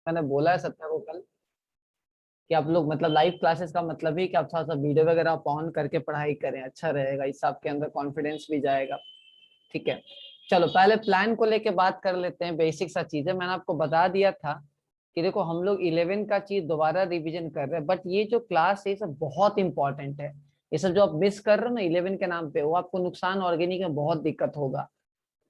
मैंने बोला है सत्या को कल कि आप लोग मतलब लाइव क्लासेस का मतलब ही कि आप थोड़ा सा वीडियो वगैरह आप ऑन करके पढ़ाई करें, अच्छा रहेगा, इससे आपके अंदर कॉन्फिडेंस भी जाएगा। ठीक है, चलो पहले प्लान को लेके बात कर लेते हैं। बेसिक सा चीज है, मैंने आपको बता दिया था कि देखो हम लोग 11 का चीज दोबारा रिवीजन कर रहे हैं, बट ये जो क्लास है ये सब बहुत इंपॉर्टेंट है। ये सब जो आप मिस कर रहे हो ना 11 के नाम पे, वो आपको नुकसान ऑर्गेनिक में बहुत दिक्कत होगा।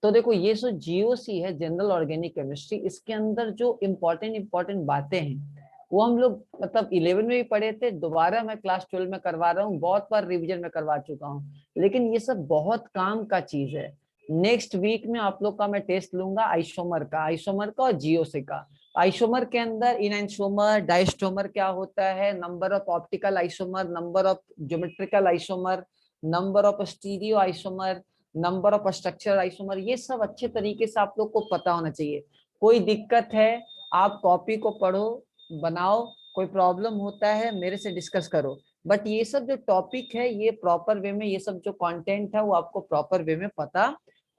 तो देखो ये जो जीओसी है, जनरल ऑर्गेनिक केमिस्ट्री, इसके अंदर जो इम्पोर्टेंट इम्पोर्टेंट बातें हैं वो हम लोग मतलब 11 में भी पढ़े थे, दोबारा मैं क्लास 12 में करवा रहा हूँ, बहुत बार रिवीजन में करवा चुका हूँ, लेकिन ये सब बहुत काम का चीज है। नेक्स्ट वीक में आप लोग का मैं टेस्ट लूंगा आइसोमर का और जीओसी का। आइसोमर के अंदर इनैंशोमर डायस्टोमर क्या होता है, number of optical isomer, number of geometrical isomer, number of stereo isomer, number of structure isomer, ये सब अच्छे तरीके से आप लोग को पता होना चाहिए। कोई दिक्कत है आप कॉपी को पढ़ो, बनाओ, कोई प्रॉब्लम होता है मेरे से डिस्कस करो, बट ये सब जो टॉपिक है ये प्रॉपर वे में, ये सब जो कंटेंट है वो आपको प्रॉपर वे में पता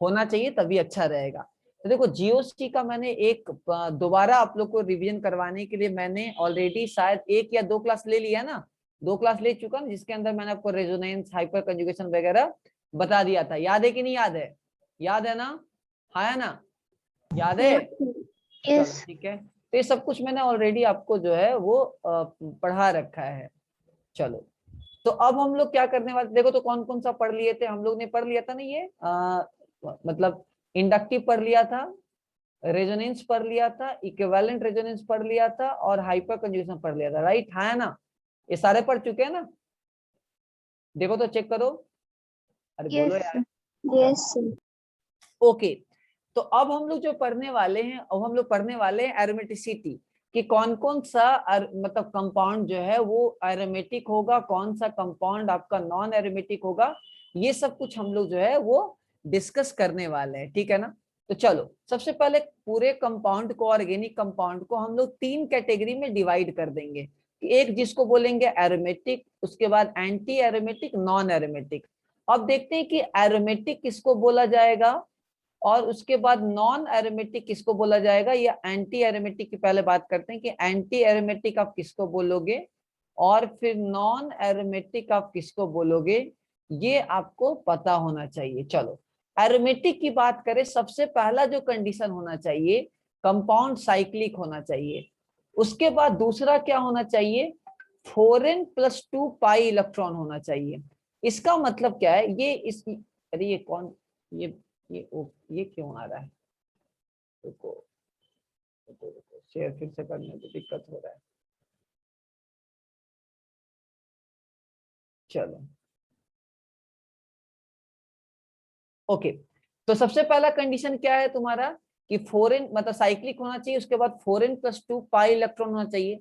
होना चाहिए, तभी अच्छा रहेगा। तो देखो जीओसी का मैंने एक दोबारा आप लोग को रिवीजन करवाने के लिए मैंने ऑलरेडी शायद 1 या 2 क्लास ले लिया ना, 2 क्लास ले चुका ना, जिसके अंदर मैंने आपको रेजोनेंस हाइपर कंजुगेशन वगैरह बता दिया था। याद है कि नहीं याद है? याद है ना? हाँ ना? याद है? चलो ठीक है, तो ये सब कुछ मैंने ऑलरेडी आपको जो है वो पढ़ा रखा है। चलो, तो अब हम लोग क्या करने वाले, देखो तो कौन कौन सा पढ़ लिए थे हम लोग ने, पढ़ लिया था ना ये मतलब इंडक्टिव पढ़ लिया था, रेजोनेंस पढ़ लिया था, इक्विवेलेंट रेजोनेंस पढ़ लिया था, और हाइपर कंजुगेशन पढ़ लिया था, राइट? है ना? ये सारे पढ़ चुके हैं ना? देखो तो चेक करो, अरे बोलो यार। यस। ओके, तो अब हम लोग जो पढ़ने वाले हैं, अब हम लोग पढ़ने वाले हैं एरोमेटिसिटी, कि कौन कौन सा मतलब कंपाउंड जो है वो एरोमेटिक होगा, कौन सा कंपाउंड आपका नॉन एरोमेटिक होगा, ये सब कुछ हम लोग जो है वो डिस्कस करने वाले हैं। ठीक है ना? तो चलो सबसे पहले पूरे कंपाउंड को, ऑर्गेनिक कंपाउंड को हम लोग 3 कैटेगरी में डिवाइड कर देंगे। एक जिसको बोलेंगे एरोमेटिक, उसके बाद एंटी एरोमेटिक, नॉन एरोमेटिक। अब देखते हैं कि एरोमेटिक किसको बोला जाएगा और उसके बाद नॉन एरोमेटिक किसको बोला जाएगा, या एंटी एरोमेटिक की पहले बात करते हैं कि एंटी एरोमेटिक आप किसको बोलोगे और फिर नॉन एरोमेटिक आप किसको बोलोगे, ये आपको पता होना चाहिए। चलो एरोमेटिक की बात करें, सबसे पहला जो कंडीशन होना चाहिए, कंपाउंड साइक्लिक होना चाहिए। उसके बाद दूसरा क्या होना चाहिए, 4n+2 पाई इलेक्ट्रॉन होना चाहिए। इसका मतलब क्या है, ये इस, अरे ये कौन, ये ये क्यों आ रहा है, रुको रुको रुको, शेयर फिर से करने में दिक्कत हो रहा है। चलो ओके, तो सबसे पहला कंडीशन क्या है तुम्हारा कि 4n मतलब साइक्लिक होना चाहिए, उसके बाद 4n+2 पाई इलेक्ट्रॉन होना चाहिए।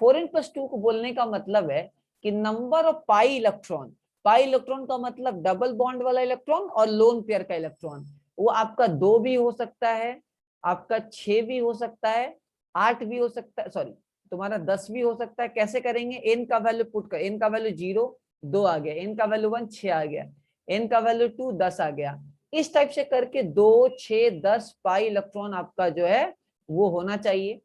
4n+2 को बोलने का मतलब है कि number of pi electron, pi electron का मतलब डबल बॉन्ड वाला इलेक्ट्रॉन और लोन पेयर का इलेक्ट्रॉन, वो आपका 2 भी हो सकता है, आपका 6 भी हो सकता है, 8 भी हो सकता है, सॉरी तुम्हारा 10 भी हो सकता है। कैसे करेंगे, एन का वैल्यू पुट कर, एन का वैल्यू 0 2 आ गया, एन का वैल्यू 1 6 आ गया, एन का वैल्यू 2 10 आ गया। इस टाइप से करके 2 6 10 पाई इलेक्ट्रॉन आपका जो है वो होना चाहिए।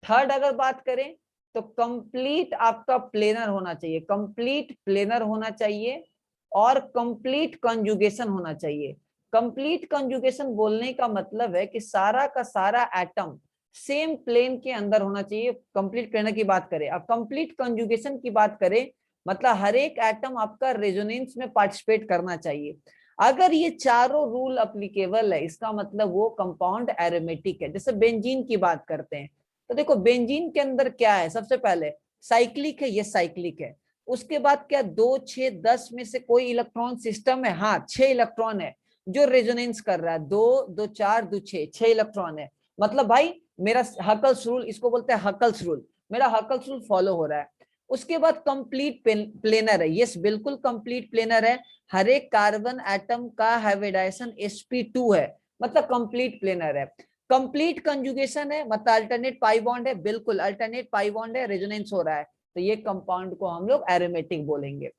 थर्ड अगर बात करें तो कंप्लीट आपका प्लेनर होना चाहिए, कंप्लीट प्लेनर होना चाहिए, और कंप्लीट कंजुगेशन होना चाहिए। कंप्लीट कंजुगेशन बोलने का मतलब है कि सारा का सारा एटम सेम प्लेन के अंदर होना चाहिए। कंप्लीट प्लेनर की बात करें, अब कंप्लीट कंजुगेशन की बात करें मतलब हर एक एटम आपका रेजोनेंस में पार्टिसिपेट करना चाहिए। अगर ये चारों रूल अप्लीकेबल है, इसका मतलब वो कंपाउंड एरोमेटिक है। जैसे बेंजीन की बात करते हैं, तो देखो बेंजीन के अंदर क्या है, सबसे पहले साइक्लिक है, ये साइक्लिक है। उसके बाद क्या, 2 6 10 में से कोई इलेक्ट्रॉन सिस्टम है, हाँ 6 इलेक्ट्रॉन है जो रेजोनेंस कर रहा है, 2 2 4 2 6 इलेक्ट्रॉन है। मतलब भाई मेरा हकल्स रूल, इसको बोलते हैं हकल्स रूल, मेरा हकल्स रूल फॉलो हो रहा है। उसके बाद कंप्लीट प्लेनर है, यस बिल्कुल कंप्लीट प्लेनर है, हर एक कार्बन एटम का हाइब्रिडाइजेशन sp2 है, मतलब कंप्लीट प्लेनर है। कंप्लीट कंजुगेशन है मतलब अल्टरनेट पाई बॉन्ड है, बिल्कुल अल्टरनेट पाई बॉन्ड है, रेजोनेंस हो रहा है, तो ये कंपाउंड को हम लोग एरोमेटिक बोलेंगे।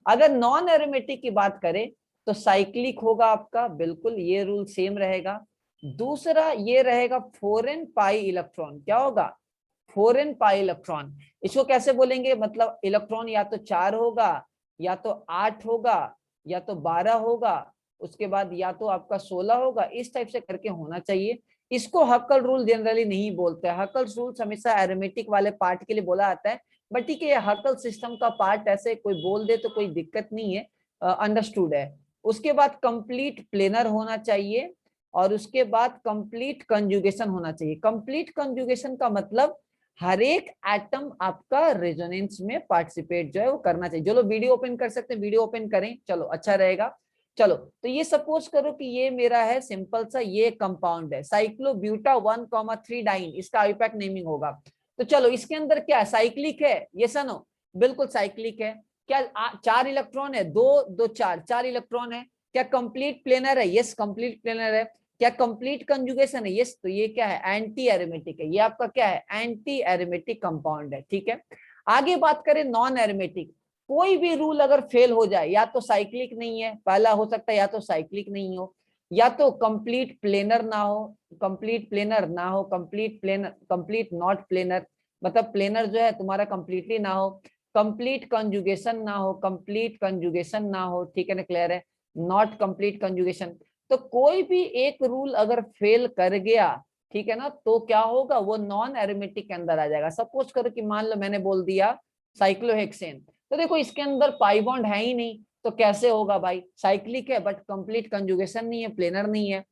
अगर नॉन एरोमेटिक की बात करें तो साइक्लिक होगा आपका, बिल्कुल ये रूल सेम रहेगा। दूसरा ये रहेगा 4n पाई इलेक्ट्रॉन, क्या होगा 4n पाई इलेक्ट्रॉन। इसको कैसे बोलेंगे, मतलब इलेक्ट्रॉन या तो 4 होगा, या तो 8 होगा, या तो 12 होगा, उसके बाद या तो आपका 16 होगा, इस टाइप से करके होना चाहिए। इसको हक्कल रूल जनरली नहीं बोलते हैं, हक्कल रूल हमेशा एरोमेटिक वाले पार्ट के लिए बोला आता है। बट ठीक है, हक्कल सिस्टम का पार्ट ऐसे कोई बोल दे तो कोई दिक्कत नहीं है, अंडरस्टूड है। उसके बाद कंप्लीट प्लेनर होना चाहिए, और उसके बाद कंप्लीट कंजुगेशन होना चाहिए। कंप्लीट कंजुगेशन का मतलब हर एक एटम आपका रेजोनेंस में पार्टिसिपेट जो है वो करना चाहिए। जो लोग वीडियो ओपन कर सकते हैं वीडियो ओपन करें, चलो अच्छा रहेगा। चलो तो ये सपोज करो कि ये मेरा है सिंपल सा, ये कंपाउंड है साइक्लोब्यूटा 1,3 डाइन, इसका आईपैक नेमिंग होगा। तो चलो इसके अंदर क्या है, साइक्लिक है, ये सनो बिल्कुल साइक्लिक है। क्या 4 इलेक्ट्रॉन है, 2 2 4 इलेक्ट्रॉन है। क्या कंप्लीट प्लेनर है, यस कंप्लीट प्लेनर है। क्या कंप्लीट कंजुगेशन है, यस। तो ये क्या है, एंटी एरोमेटिक है, ये आपका क्या है, एंटी एरोमेटिक कंपाउंड है, ठीक है। आगे बात करें नॉन एरोमेटिक, कोई भी रूल अगर फेल हो जाए, या तो साइक्लिक नहीं है, पहला हो सकता है, या तो साइक्लिक नहीं हो, या तो कंप्लीट प्लेनर ना हो, कंप्लीट प्लेनर ना हो, complete planar, complete not planar, मतलब प्लेनर जो है तुम्हारा कंप्लीटली ना हो, कंप्लीट कंजुगेशन ना हो, कंप्लीट कंजुगेशन ना हो, ठीक है ना, क्लियर है, नॉट कंप्लीट कंजुगेशन। तो कोई भी एक रूल अगर फेल कर गया, ठीक है ना, तो क्या होगा, वो नॉन एरोमेटिक के अंदर आ जाएगा। सपोज करो कि मान लो मैंने बोल दिया साइक्लोहेक्सेन, तो देखो इसके अंदर पाई बॉन्ड है ही नहीं, तो कैसे होगा भाई, साइक्लिक है बट कंप्लीट कंजुगेशन नहीं है, प्लेनर नहीं है।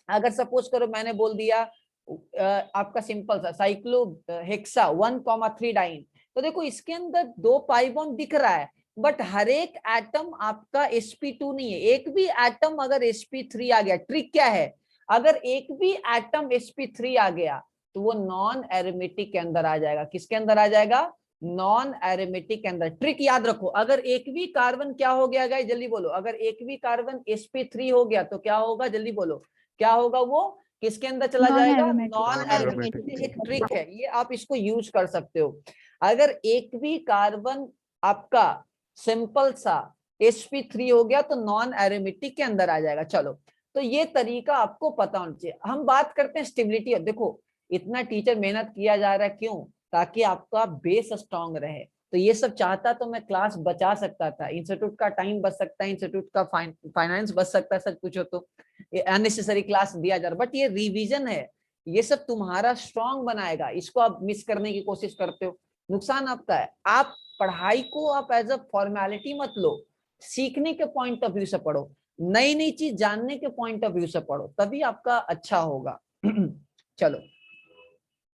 अगर सपोज करो मैंने बोल दिया आपका सिंपल सा साइक्लो हेक्सा 1,3 डाइन, तो देखो इसके अंदर 2 पाई बॉन्ड दिख रहा है, बट हर एक एटम आपका sp2 नहीं है। एक भी एटम अगर sp3 आ गया, ट्रिक क्या है, अगर एक भी एटम sp3 आ गया तो वो नॉन एरोमेटिक के अंदर आ जाएगा। किसके अंदर आ जाएगा, नॉन एरोमेटिक के अंदर। ट्रिक याद रखो, अगर एक भी कार्बन क्या हो गया गाइस, जल्दी बोलो, अगर एक भी कार्बन sp3 हो गया तो क्या होगा, जल्दी बोलो, क्या होगा, वो किसके अंदर चला नॉन जाएगा, एरोमेटिक। Non aromatic. एक ट्रिक है ये, आप इसको यूज कर सकते हो। अगर एक भी कार्बन आपका सिंपल सा sp3 हो गया तो नॉन एरोमेटिक के अंदर आ जाएगा। चलो तो ये तरीका आपको पता होना चाहिए। हम बात करते हैं स्टेबिलिटी। देखो इतना टीचर मेहनत किया जा रहा है, क्यों, ताकि आपका बेस स्ट्रांग रहे। तो ये सब चाहता तो मैं क्लास बचा सकता था, इंस्टीट्यूट का टाइम बच सकता है, इंस्टीट्यूट का फाइनेंस बच सकता है, सच पूछो तो अननेसेसरी क्लास दिया जा रहा। बट ये रिवीजन है, ये सब तुम्हारा स्ट्रांग बनाएगा, इसको आप मिस करने की कोशिश करते हो, नुकसान आपका है। आप पढ़ाई को आप एज अ फॉर्मेलिटी मत लो, सीखने के पॉइंट ऑफ व्यू से पढ़ो, नई नई चीज जानने के पॉइंट ऑफ व्यू से पढ़ो, तभी आपका अच्छा होगा। चलो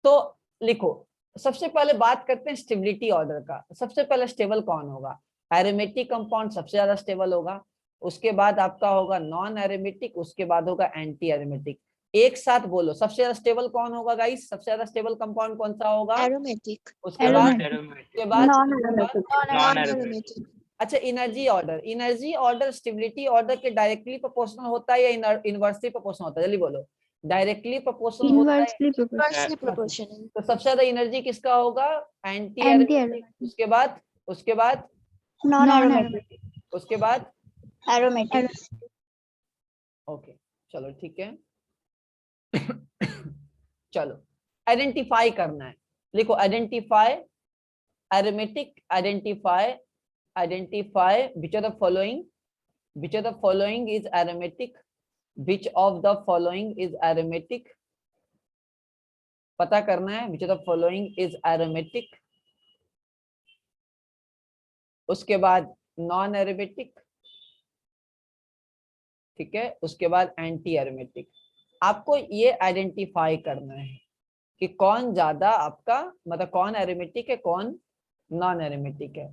तो लिखो, सबसे पहले बात करते हैं स्टेबिलिटी ऑर्डर का। सबसे पहले स्टेबल कौन होगा, एरोमेटिक कंपाउंड सबसे ज्यादा स्टेबल होगा, उसके बाद आपका होगा नॉन एरोमेटिक, उसके बाद होगा एंटी एरोमेटिक। एक साथ बोलो, सबसे ज्यादा स्टेबल कौन होगा गाइस, सबसे ज्यादा स्टेबल कंपाउंड कौन सा होगा, एरोमेटिक। उसके बाद एरोमेटिक। उसके बाद नॉन उसके बाद एरोमेटिक। Non aromatic. अच्छा एनर्जी ऑर्डर स्टेबिलिटी ऑर्डर के डायरेक्टली प्रोपोर्शनल होता है या इनवर्सली प्रोपोर्शनल होता है, जल्दी बोलो, डायरेक्टली प्रोपोर्शनल होता है। Inversely inversely proportional. प्रोपोर्शनल। तो सबसे ज्यादा एनर्जी किसका होगा, एंटी एंटी एरोमेटिक, एरोमेटिक। उसके बाद नॉन नॉन एरोमेटिक। एरोमेटिक। उसके बाद एरोमेटिक। ओके चलो ठीक है। चलो आइडेंटिफाई करना है, लिखो identify aromatic, identify which of the following, which of the following is aromatic, which of the following is aromatic, पता करना है which of the following is aromatic। उसके बाद नॉन एरोमेटिक, ठीक है, उसके बाद एंटी एरोमेटिक। आपको ये आइडेंटिफाई करना है कि कौन ज्यादा आपका, मतलब कौन एरोमेटिक है, कौन नॉन एरोमेटिक है।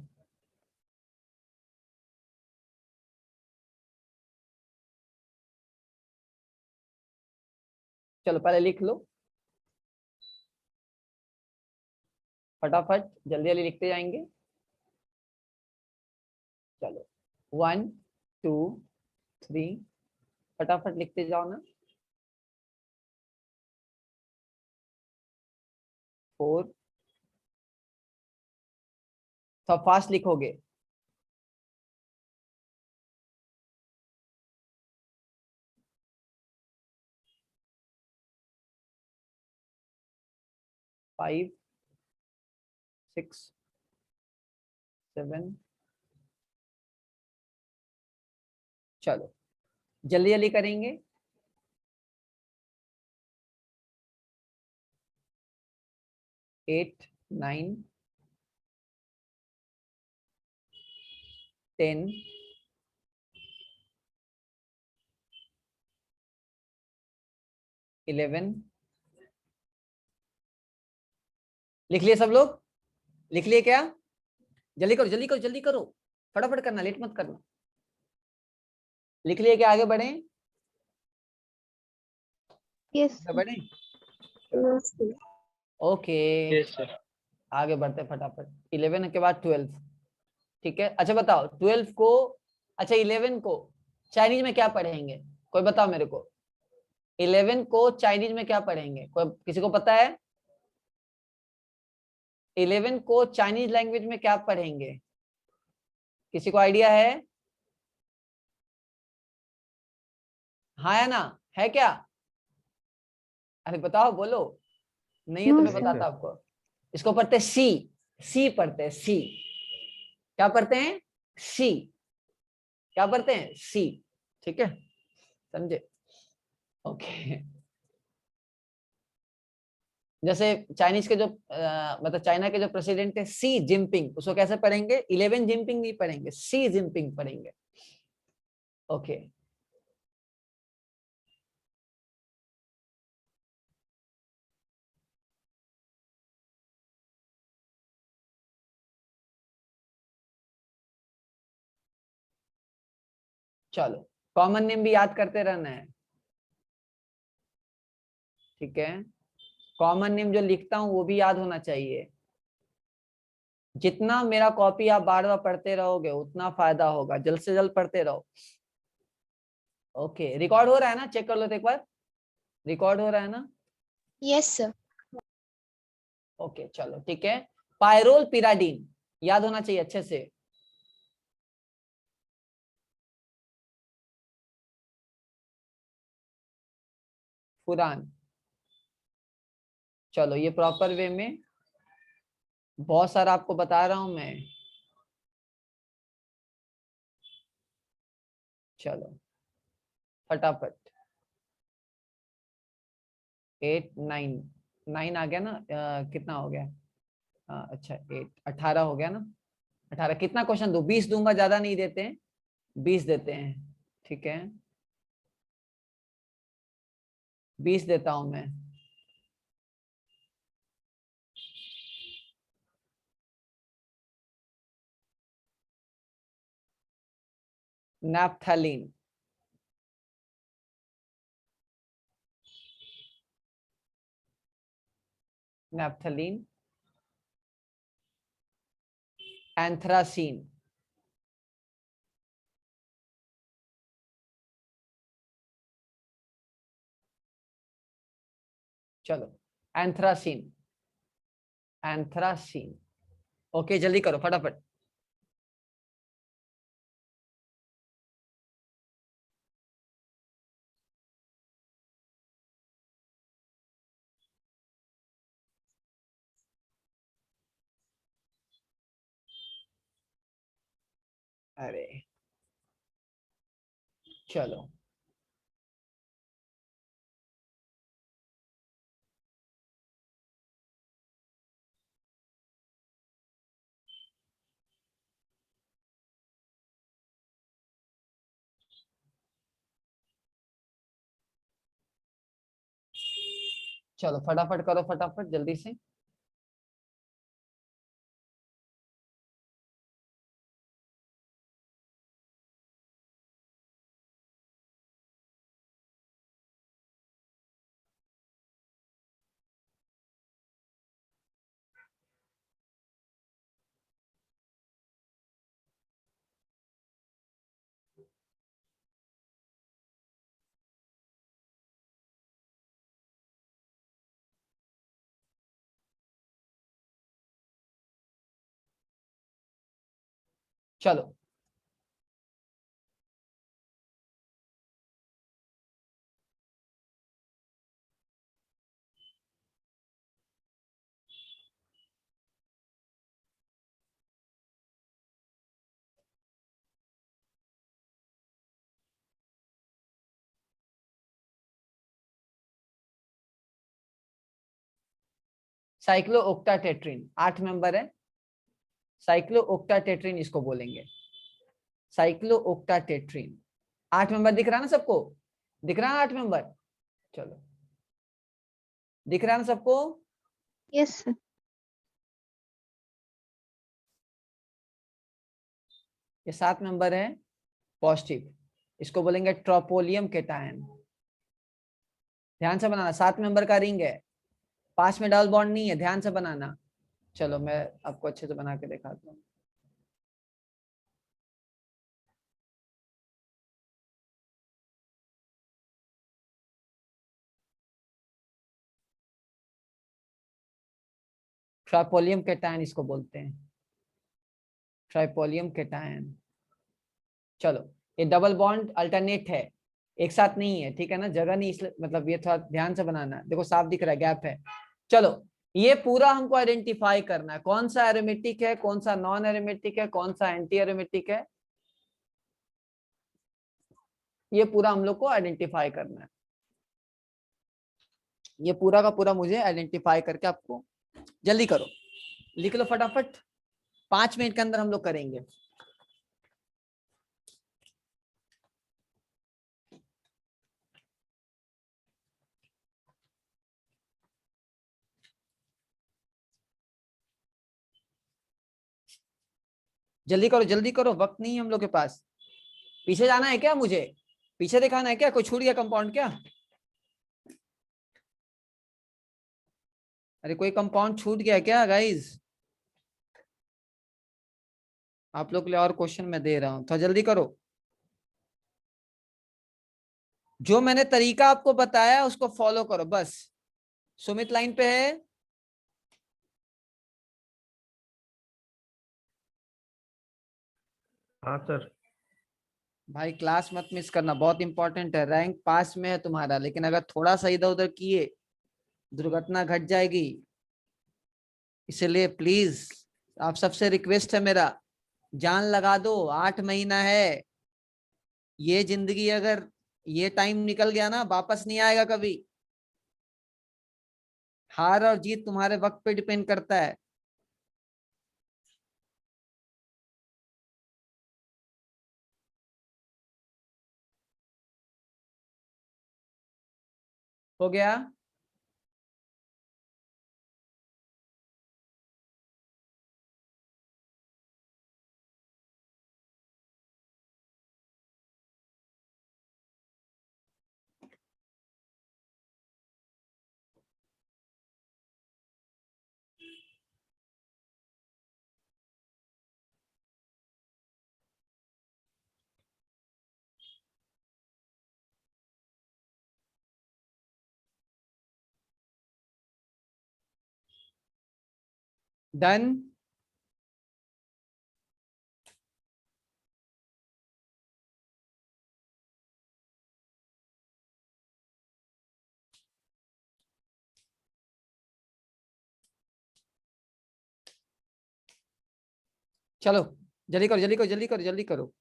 चलो पहले लिख लो फटाफट, जल्दी जल्दी लिखते जाएंगे। चलो 1 2 3 फटाफट लिखते जाओ ना। 4 सब फास्ट लिखोगे। 5 6 7, चलो जल्दी जल्दी करेंगे। 8 9 10 11। लिख लिए सब लोग? लिख लिए क्या? जल्दी करो जल्दी करो जल्दी करो, फटाफट करना, लेट मत करना। लिख लिए क्या? आगे बढ़े? Yes. बढ़े? ओके आगे बढ़ते फटाफट। 11 के बाद 12, ठीक है। अच्छा बताओ 12 को, अच्छा 11 को चाइनीज में क्या पढ़ेंगे? कोई बताओ मेरे को, 11 को चाइनीज में क्या पढ़ेंगे? कोई किसी को पता है? 11 को चाइनीज लैंग्वेज में क्या पढ़ेंगे? किसी को आइडिया है? हाँ या ना? है क्या? अरे बताओ, बोलो। नहीं है तो No, मैं sir. बताता आपको। इसको पढ़ते सी, सी पढ़ते हैं सी। क्या पढ़ते हैं? सी। क्या पढ़ते हैं? सी। ठीक है, समझे? ओके। जैसे चाइनीज के जो मतलब चाइना के जो प्रेसिडेंट है सी जिनपिंग, उसको कैसे पढ़ेंगे? 11 जिनपिंग नहीं पढ़ेंगे, सी जिनपिंग पढ़ेंगे। ओके चलो, कॉमन नेम भी याद करते रहना है, ठीक है। कॉमन नेम जो लिखता हूं वो भी याद होना चाहिए। जितना मेरा कॉपी आप बार बार पढ़ते रहोगे उतना फायदा होगा, जल्द से जल्द पढ़ते रहो। ओके, रिकॉर्ड हो रहा है ना? चेक कर लो तो एक बार, रिकॉर्ड हो रहा है ना? Yes, sir. ओके चलो ठीक है। पायरोल पिराडीन याद होना चाहिए अच्छे से। फुरान, चलो ये प्रॉपर वे में बहुत सारा आपको बता रहा हूं मैं। चलो फटाफट। 8 9, 9 आ गया ना? कितना हो गया? अच्छा 8, 18 हो गया ना? 18 कितना क्वेश्चन दो? 20 दूंगा, ज्यादा नहीं देते हैं, 20 देते हैं, ठीक है। 20 देता हूं मैं। Naphthalene, naphthalene. एंथ्रासीन, चलो एंथ्रासीन, एंथ्रासीन। ओके जल्दी करो फटाफट। अरे चलो चलो फटाफट करो, फटाफट जल्दी से। चलो साइक्लोओक्टाटेट्रिन 8 मेंबर है, साइक्लोओक्टाटेट्रिन इसको बोलेंगे, साइक्लोओक्टाटेट्रिन 8 मेंबर। दिख रहा ना सबको, दिख रहा है 8 मेंबर? चलो दिख रहा है ना सबको? Yes sir. ये 7 मेंबर है पॉजिटिव, इसको बोलेंगे ट्रोपोलियम केटायन। ध्यान से बनाना, 7 मेंबर का रिंग है, पास में डबल बॉन्ड नहीं है, ध्यान से बनाना। चलो मैं आपको अच्छे से बना के दिखाता हूँ। ट्राइपोलियम केटायन इसको बोलते हैं, ट्राइपोलियम केटायन। चलो ये डबल बॉन्ड अल्टरनेट है, एक साथ नहीं है, ठीक है ना, जगह नहीं, इसलिए मतलब ये थोड़ा ध्यान से बनाना है। देखो साफ दिख रहा है, गैप है। चलो ये पूरा हमको आइडेंटिफाई करना है, कौन सा एरोमेटिक है, कौन सा नॉन एरोमेटिक है, कौन सा एंटी एरोमेटिक है, ये पूरा हम लोग को आइडेंटिफाई करना है। ये पूरा का पूरा मुझे आइडेंटिफाई करके आपको, जल्दी करो, लिख लो फटाफट, 5 मिनट के अंदर हम लोग करेंगे। जल्दी करो, वक्त नहीं है हम लोग के पास। पीछे जाना है क्या, मुझे पीछे दिखाना है क्या, कोई छूट गया कंपाउंड क्या? अरे कोई कंपाउंड छूट गया क्या गाइज? आप लोग के लिए और क्वेश्चन मैं दे रहा हूं, तो जल्दी करो। जो मैंने तरीका आपको बताया उसको फॉलो करो बस। सुमित लाइन पे है? हाँ सर। भाई क्लास मत मिस करना, बहुत इंपॉर्टेंट है। रैंक पास में है तुम्हारा, लेकिन अगर थोड़ा सा इधर उधर किए दुर्घटना घट जाएगी, इसलिए प्लीज आप सबसे रिक्वेस्ट है मेरा, जान लगा दो। 8 महीना है, ये जिंदगी अगर ये टाइम निकल गया ना वापस नहीं आएगा कभी। हार और जीत तुम्हारे वक्त पे डिपेंड करता है। हो गया? डन? चलो जल्दी करो जल्दी करो जल्दी करो जल्दी करो।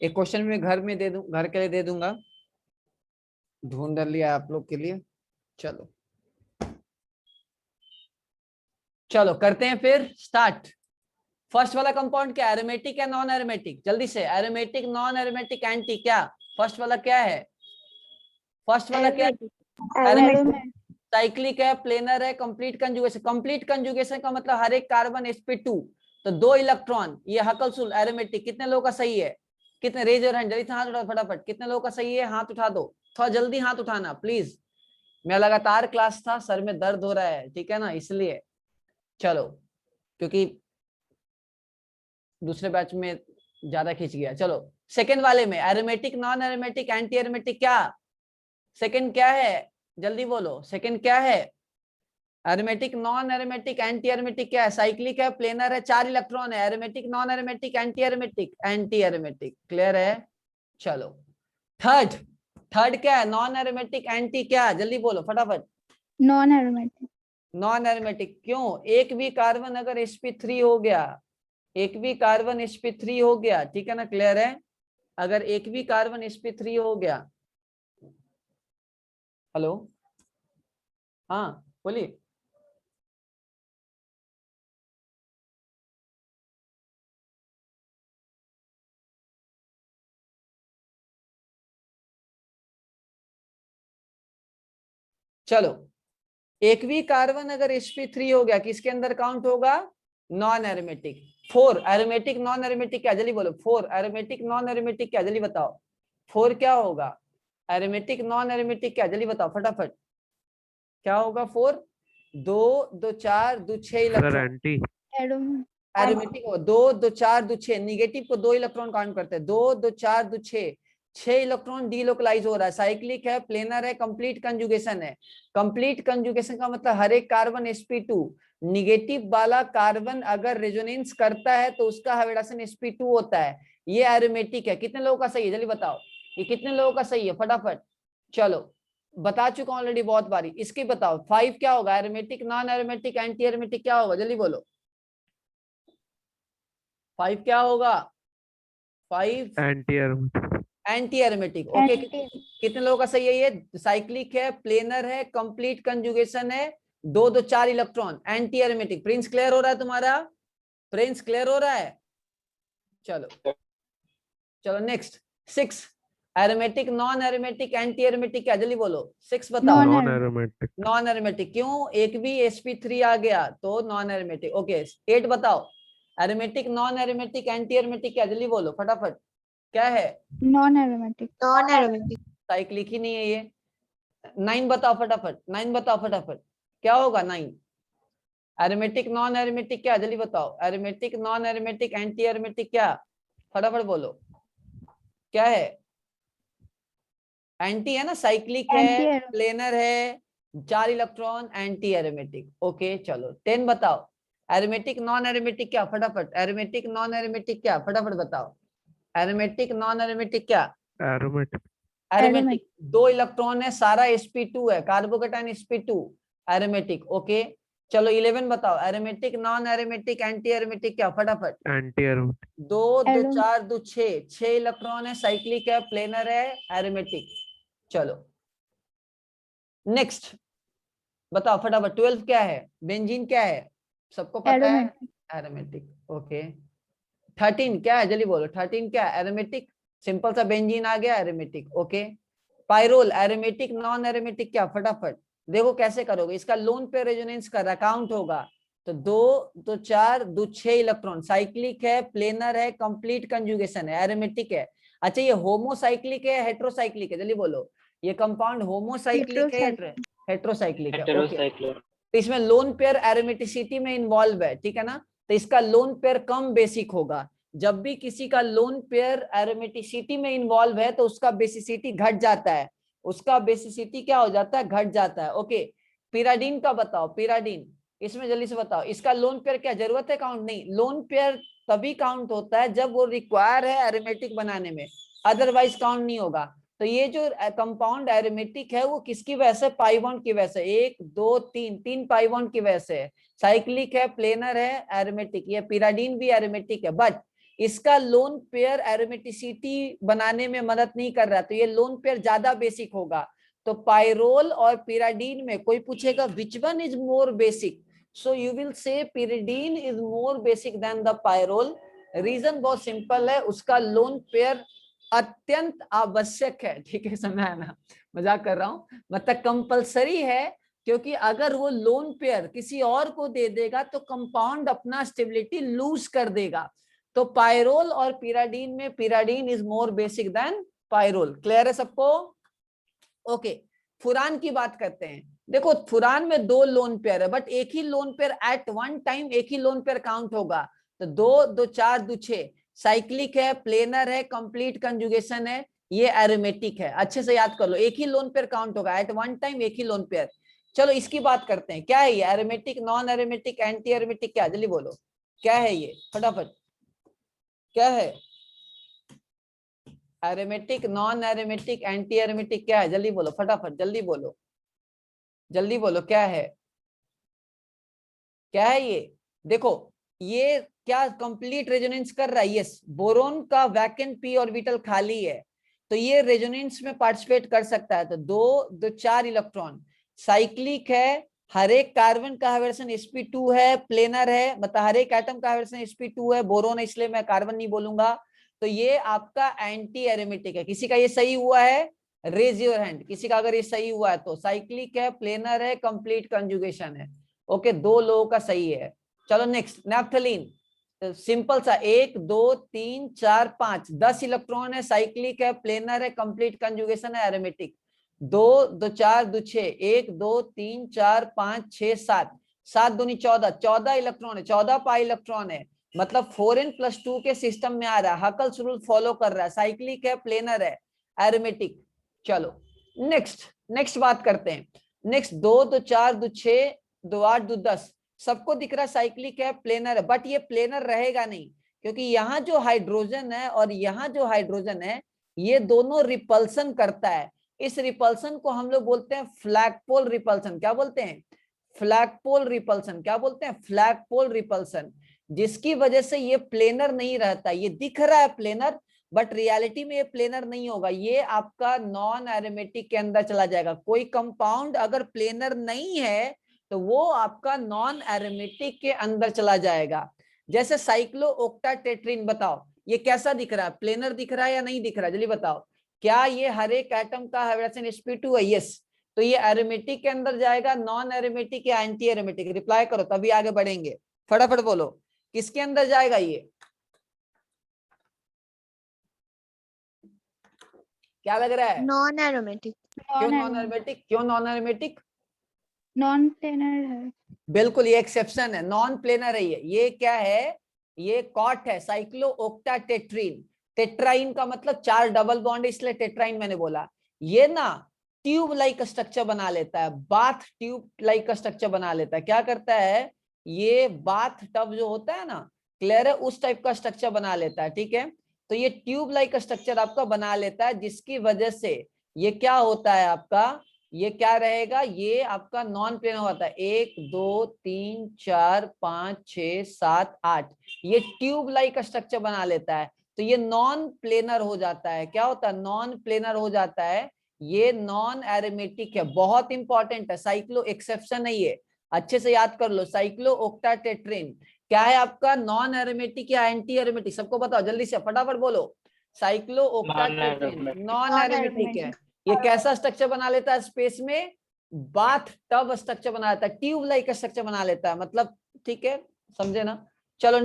एक क्वेश्चन में घर में दे दूं, घर के लिए दे दूंगा, ढूंढ लिया आप लोग के लिए। चलो चलो करते हैं फिर स्टार्ट। फर्स्ट वाला कंपाउंड क्या, एरोमेटिक या नॉन एरोमेटिक? जल्दी से, एरोमेटिक, नॉन एरोमेटिक, एंटी, क्या फर्स्ट वाला क्या है? फर्स्ट वाला क्या है? एरोमेटिक। साइक्लिक है, प्लेनर है, कंप्लीट कंजुगेशन। कंप्लीट कंजुगेशन का मतलब हर एक कार्बन sp2, तो 2 इलेक्ट्रॉन, ये हकलसुल एरोमेटिक। कितने लोगों का सही है? कितने? रेज योर हैंड, जल्दी से हाथ उठाओ फटाफट। कितने लोगों का सही है, हाथ उठा दो, थोड़ा जल्दी हाथ उठाना प्लीज। मैं लगातार क्लास था, सर में दर्द हो रहा है, ठीक है ना, इसलिए। चलो क्योंकि दूसरे बैच में ज्यादा खींच गया। चलो सेकंड वाले में, aromatic, non aromatic, anti aromatic, क्या सेकंड क्या है? जल्दी बोलो, सेकंड क्या है? Aromatic, non aromatic, anti aromatic क्या है? साइक्लिक है, प्लेनर है, 4 इलेक्ट्रॉन है। Aromatic, non aromatic, anti aromatic, anti aromatic. Clear है? चलो थर्ड, थर्ड क्या है? नॉन एरोमेटिक एंटी क्या है? जल्दी बोलो फटाफट। Non aromatic. नॉन एरोमेटिक क्यों? एक भी कार्बन अगर sp3 हो गया, एक भी कार्बन sp3 हो गया, ठीक है ना, क्लियर है? अगर एक भी कार्बन sp3 हो गया, हेलो, हाँ बोलिए। चलो, एक भी कार्बन अगर sp3 हो गया, किसके अंदर काउंट होगा? Non aromatic. Four aromatic non aromatic क्या? जल्दी बोलो। फोर एरोमेटिक नॉन एरोमेटिक क्या? जल्दी बताओ। फोर क्या होगा? एरोमेटिक नॉन एरोमेटिक क्या? जल्दी बताओ फटाफट। क्या होगा? फोर, दो, दो चार, दो छह सर इलेक्ट्रॉन। एंटी। एरोमेटिक हो, दो, दो चार, दो छह, निगेटिव को दो इलेक्ट्रॉन काउंट करते हैं। दो, दो चार, दो छह, छह इलेक्ट्रॉन डीलोकलाइज हो रहा है। साइक्लिक है, प्लेनर है, कंप्लीट कंजुगेशन है। कंप्लीट कंजुगेशन का मतलब हर एक कार्बन sp2, निगेटिव वाला कार्बन अगर रेजोनेंस करता है तो उसका हाइब्रिडेशन sp2 होता है। ये एरोमेटिक है। कितने लोगों का सही है? जल्दी बताओ, ये कितने लोगों का सही है फटाफट। चलो, बता चुका हूं ऑलरेडी बहुत बारी। इसकी बताओ, फाइव क्या होगा? Aromatic non aromatic anti aromatic क्या होगा? जल्दी बोलो। फाइव क्या होगा? Five anti aromatic. Anti aromatic. Okay, कितने लोगों का सही है? ये साइक्लिक है, प्लेनर है, कंप्लीट कंजुगेशन है, दो दो चार electron, anti aromatic. Prince clear हो रहा है तुम्हारा? प्रिंस क्लियर हो रहा है? चलो, चलो next. Six aromatic non aromatic anti aromatic क्या? जल्दी बोलो, सिक्स बताओ। Non aromatic. नॉन एरोमेटिक क्यों? एक भी sp3 आ गया तो नॉन एरोमेटिक। ओके, एट बताओ। Aromatic non aromatic anti aromatic क्या? जल्दी बोलो फटाफट, क्या है? Non aromatic. Non aromatic. Cyclic ही नहीं है ये। नाइन बताओ फटाफट, नाइन बताओ फटाफट, क्या होगा नाइन? एरोमेटिक नॉन एरोमेटिक क्या? जल्दी बताओ। Aromatic non aromatic anti aromatic क्या? फटाफट बोलो, क्या है? एंटी है ना, साइक्लिक है, प्लेनर है, चार इलेक्ट्रॉन, एंटी एरोमेटिक। ओके चलो, 10 बताओ। एरोमेटिक नॉन एरोमेटिक क्या? फटाफट, एरोमेटिक नॉन एरोमेटिक क्या? फटाफट बताओ। एरोमेटिक नॉन एरोमेटिक क्या? एरोमेटिक। एरोमेटिक, दो इलेक्ट्रॉन है, सारा sp2 है, कार्बोकेटाइन sp2, एरोमेटिक। ओके चलो, 11 बताओ। Aromatic non aromatic anti aromatic क्या? फटाफट। Anti aromatic. दो, दो चार, दो छह, छह इलेक्ट्रॉन है, साइक्लिक है, प्लेनर है, एरोमेटिक। चलो नेक्स्ट बताओ फटाफट। 12 क्या है? बेंजीन क्या है? सबको पता है, एरोमेटिक। ओके, 13 क्या है? जल्दी बोलो, 13 क्या है? एरोमेटिक। सिंपल सा बेंजीन आ गया, aromatic. Okay, pyrrole aromatic non aromatic क्या? फटाफट देखो कैसे करोगे। इसका लोन पे रेजोनेंस का काउंट होगा तो दो, दो चार, दो छह इलेक्ट्रॉन, साइक्लिक है, प्लेनर है, कंप्लीट कंजुगेशन है, एरोमेटिक है। अच्छा, ये होमोसाइक्लिक है, हेट्रोसाइक्लिक है? जल्दी बोलो, ये कंपाउंड होमोसाइक्लिक है या हेट्रोसाइक्लिक है? ओके, तो इसमें लोन पेयर एरोमेटिसिटी में इन्वॉल्व है, ठीक है ना, तो इसका लोन पेयर कम बेसिक होगा। जब भी किसी का लोन पेयर एरोमेटिसिटी में इन्वॉल्व है तो उसका बेसिसिटी घट जाता है, उसका बेसिसिटी क्या हो जाता है? घट जाता है। ओके, पिराडीन का बताओ। पिराडीन, इसमें जल्दी से बताओ, इसका लोन पेयर क्या? जरूरत है काउंट? नहीं, लोन पेयर तभी काउंट होता है जब वो रिक्वायर है एरोमेटिक बनाने में, अदरवाइज काउंट नहीं होगा। तो ये जो कंपाउंड एरोमेटिक है वो किसकी वजह से? पाई बॉन्ड की वजह से। एक, दो, तीन, तीन पाई बॉन्ड की वजह से। साइक्लिक है, प्लेनर है, एरोमेटिक। ये पिराडीन भी एरोमेटिक है, बट इसका लोन पेयर एरोमेटिसिटी बनाने में मदद नहीं कर रहा, तो ये लोन पेयर ज्यादा बेसिक होगा। तो पाइरोल और पिराडीन में कोई पूछेगा which one is more basic, so you will say pyridine is more basic than the pyrrole. Reason बहुत सिंपल है, उसका लोन पेयर अत्यंत आवश्यक है। ठीक है, समझ आया ना? मजाक कर रहा हूं, मतलब कंपलसरी है, क्योंकि अगर वो लोन पेयर किसी और को दे देगा तो कंपाउंड अपना स्टेबिलिटी लूज कर देगा। तो पाइरोल और पिराडीन में pyridine is more basic than pyrrole. Clear है सबको? ओके, फुरान की बात करते हैं। देखो, फुरान में दो लोन पेयर है, बट एक ही lone pair at one time एक ही लोन पेयर काउंट होगा। तो दो, दो चार, दो छह, साइक्लिक है, प्लेनर है, कंप्लीट कंजुगेशन है, ये एरोमेटिक है। अच्छे से याद कर लो, एक ही लोन पेयर काउंट होगा एट वन टाइम, एक ही लोन पेयर। चलो इसकी बात करते हैं, क्या है ये? Aromatic non aromatic anti aromatic क्या? जल्दी बोलो, क्या है ये फटाफट, क्या है? Aromatic, non aromatic, anti aromatic क्या है? जल्दी बोलो, फटाफट जल्दी बोलो, जल्दी बोलो, क्या है? क्या है ये? देखो, ये क्या कंप्लीट रेजोनेंस कर रहा है? यस, बोरोन का वैकेंट पी ऑर्बिटल खाली है, तो ये रेजोनेंस में पार्टिसिपेट कर सकता है। तो दो 4 इलेक्ट्रॉन, साइक्लिक है, हर एक कार्बन का हाइब्रिडेशन sp2 है, प्लेनर है, मतलब हर एक एटम का हाइब्रिडेशन sp2 है, बोरोन है इसलिए मैं कार्बन नहीं बोलूंगा। तो ये आपका एंटी एरोमेटिक है। किसी का ये सही हुआ है? रेज योर हैंड, किसी का अगर ये सही हुआ है तो। साइक्लिक है, प्लेनर है, कंप्लीट कंजुगेशन है। ओके, 2 लोगों का सही है। चलो नेक्स्ट, नैप्थलीन, सिंपल सा, 1 2 3 4 5, 10 इलेक्ट्रॉन है, साइक्लिक है, प्लेनर है, कंप्लीट कंजुगेशन है, एरोमेटिक। 2 2 4 2 6, 1 2 3 4 5 6 7, 7 दूनी 14, 14 इलेक्ट्रॉन है, 14 पाई इलेक्ट्रॉन है, मतलब 4n+2 के सिस्टम में आ रहा है, हकल्स रूल फॉलो कर रहा है, साइक्लिक है, प्लेनर है, एरोमेटिक। चलो नेक्स्ट बात करते हैं। नेक्स्ट 2 2 4 2 6 2 8 2 10, सबको दिख रहा है साइक्लिक है, प्लेनर है, बट ये प्लेनर रहेगा नहीं, क्योंकि यहाँ जो हाइड्रोजन है और यहाँ जो हाइड्रोजन है, ये दोनों रिपल्सन करता है। इस रिपल्सन को हम लोग बोलते हैं फ्लैगपोल रिपल्सन। क्या बोलते हैं? Flagpole repulsion. क्या बोलते हैं? फ्लैगपोल रिपल्सन, जिसकी वजह से ये प्लेनर नहीं रहता। ये दिख रहा है प्लेनर, बट रियलिटी में ये प्लेनर नहीं होगा, ये आपका नॉन एरोमेटिक के अंदर चला जाएगा। कोई कंपाउंड अगर प्लेनर नहीं है तो वो आपका नॉन एरोमेटिक के अंदर चला जाएगा। जैसे साइक्लोओक्टाटेट्रिन, बताओ ये कैसा दिख रहा है? प्लेनर दिख रहा है या नहीं दिख रहा है? जल्दी बताओ, क्या ये हर एक एटम का हाइब्रिडेशन sp2 है? यस, तो ये एरोमेटिक के अंदर जाएगा, नॉन एरोमेटिक या एंटी एरोमेटिक? रिप्लाई करो तभी आगे बढ़ेंगे, फटाफट बोलो, किसके अंदर जाएगा ये? क्या लग रहा है? Non aromatic. क्यों नॉन एरोमेटिक? क्यों नॉन एरोमेटिक? नॉन प्लेनर है। बिल्कुल, ये एक्सेप्शन है, नॉन प्लेनर है ये क्या है? ये कॉट है, साइक्लोओक्टाटेट्रिन। टेट्राइन का मतलब 4 डबल बॉन्ड, इसलिए टेट्राइन मैंने बोला। ये ना ट्यूब लाइक स्ट्रक्चर बना लेता है, बाथ ट्यूब लाइक स्ट्रक्चर बना लेता है। क्या करता है? ये बाथ टब जो होता है ना, क्लियर है, उस टाइप का स्ट्रक्चर बना लेता है। ठीक है, तो ये ट्यूब लाइक स्ट्रक्चर आपका बना लेता है, जिसकी वजह से ये क्या होता है आपका, ये क्या रहेगा? ये आपका नॉन प्लेनर होता है। 1 2 3 4 5 6 7 8, ये ट्यूब लाइक स्ट्रक्चर बना लेता है, तो ये नॉन प्लेनर हो जाता है। क्या होता है? नॉन प्लेनर हो जाता है। ये नॉन एरोमेटिक है, बहुत इंपॉर्टेंट है, साइक्लो एक्सेप्शन है ये, अच्छे से याद कर लो। साइक्लोओक्टाटेट्रिन क्या है आपका? नॉन एरोमेटिक या एंटी एरोमेटिक? सबको बताओ जल्दी से, फटाफट बोलो। साइक्लोओक्टाटेट्रिन नॉन एरोमेटिक है। ये कैसा स्ट्रक्चर बना लेता है? स्पेस में बाथ टब स्ट्रक्चर बना लेता है, ट्यूब लाइक स्ट्रक्चर बना लेता है, मतलब ठीक है, समझे ना? चलो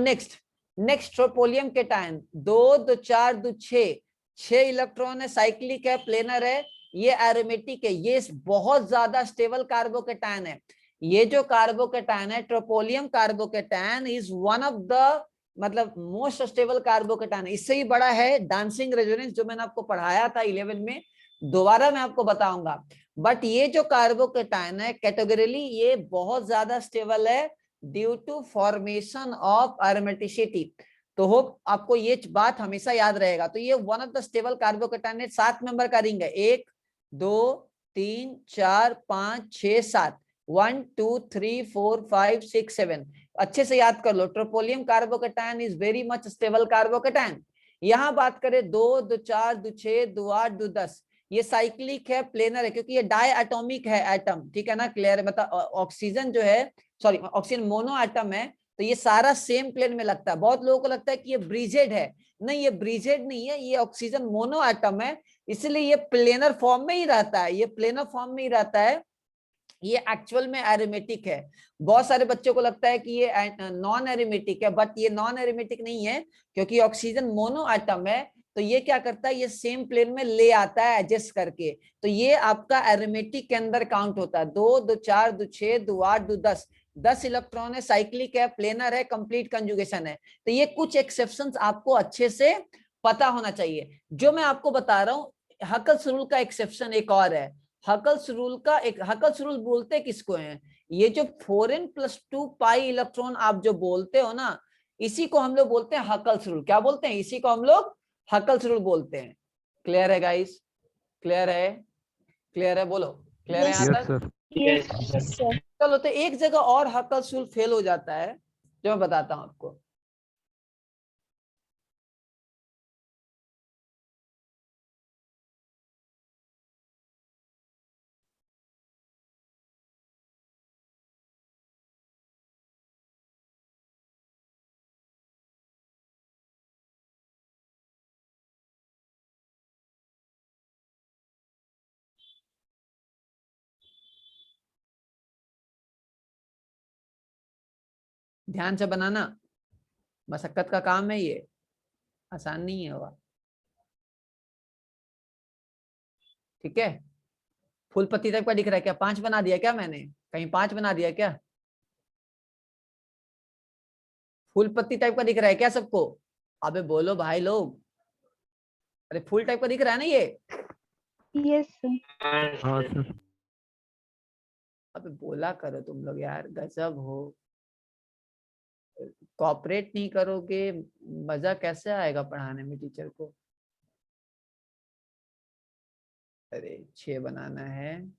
नेक्स्ट ट्रोपोलियम केटायन, 2 2 4 2 6, 6 इलेक्ट्रॉन है, साइक्लिक है, प्लेनर है, ये एरोमेटिक है। ये बहुत ज्यादा स्टेबल कार्बोकेटायन है। ये जो कार्बोकेटायन है, tropylium carbocation is one of the मतलब मोस्ट स्टेबल कार्बोकेटायन। इससे ही बड़ा है डांसिंग रेजोनेंस, जो मैंने आपको पढ़ाया था 11 में, दोबारा मैं आपको बताऊंगा। बट ये जो कार्बोकेटायन है कैटेगोरिकली ये बहुत ज्यादा स्टेबल है due to formation of aromaticity. तो होप आपको ये बात हमेशा याद रहेगा। तो ये one of the stable carbocation है। 7 मेंबर का रिंग है, 1 2 3 4 5 6 7, 1 2 3 4 5 6 7, अच्छे से याद कर लो। Tropylium carbocation is very much stable carbocation. यहाँ बात करें 2 2 4 2 6 2 8 2 10, ये साइक्लिक है, प्लेनर है, क्योंकि ये डाई एटॉमिक है एटम, ठीक है ना, क्लियर है? मतलब ऑक्सीजन जो है, सॉरी ऑक्सीजन मोनो एटम है, तो ये सारा सेम प्लेन में लगता है। बहुत लोगों को लगता है कि ये ब्रिजेड है, नहीं ये ब्रिजेड नहीं है, ये ऑक्सीजन मोनो एटम है, इसलिए ये प्लेनर फॉर्म में ही रहता है, ये प्लेनर फॉर्म में ही रहता है। ये एक्चुअल में एरोमेटिक है। बहुत सारे बच्चों को लगता है कि ये नॉन एरोमेटिक है, बट ये नॉन एरोमेटिक नहीं है, क्योंकि ऑक्सीजन मोनो एटम है, तो ये क्या करता है? ये सेम प्लेन में ले आता है एडजस्ट करके, तो ये आपका एरोमेटिक के अंदर काउंट होता है। 2 2 4 2 6 2 8 2 10, 10 इलेक्ट्रॉन है, साइक्लिक है, प्लेनर है, कंप्लीट कंजुगेशन है। तो ये कुछ एक्सेप्शंस आपको अच्छे से पता होना चाहिए। जो मैं आपको बता रहा हूँ, हकल्स रूल का एक्सेप्शन एक और है। हकल्स रूल बोलते किसको हैं? ये जो 4n+2 पाई इलेक्ट्रॉन आप जो बोलते हो ना, इसी को हम लोग बोलते हैं हकल्स रूल। क्या बोलते हैं? इसी को हम लोग हकल्स रूल बोलते हैं। क्लियर है गाइस? क्लियर है? क्लियर है? बोलो क्लियर है Yes, यहाँ यस तक? सर। yes, sir. चलो, तो एक जगह और हकल्स रूल फेल हो जाता है, जो मैं बताता हूँ आपको। ध्यान से बनाना, मशक्कत का काम है ये, आसान नहीं होगा। ठीक है, फुल पत्ती टाइप का दिख रहा है क्या? 5 बना दिया क्या मैंने? कहीं 5 बना दिया क्या? फुल पत्ती टाइप का दिख रहा है क्या सबको? अबे बोलो भाई लोग, अरे फुल टाइप का दिख रहा है ना ये? Yes, sir. हाँ सर। अबे बोला करो तुम लोग यार, गजब हो। कॉपरेट नहीं करोगे, मजा कैसे आएगा पढ़ाने में टीचर को? अरे 6 बनाना है,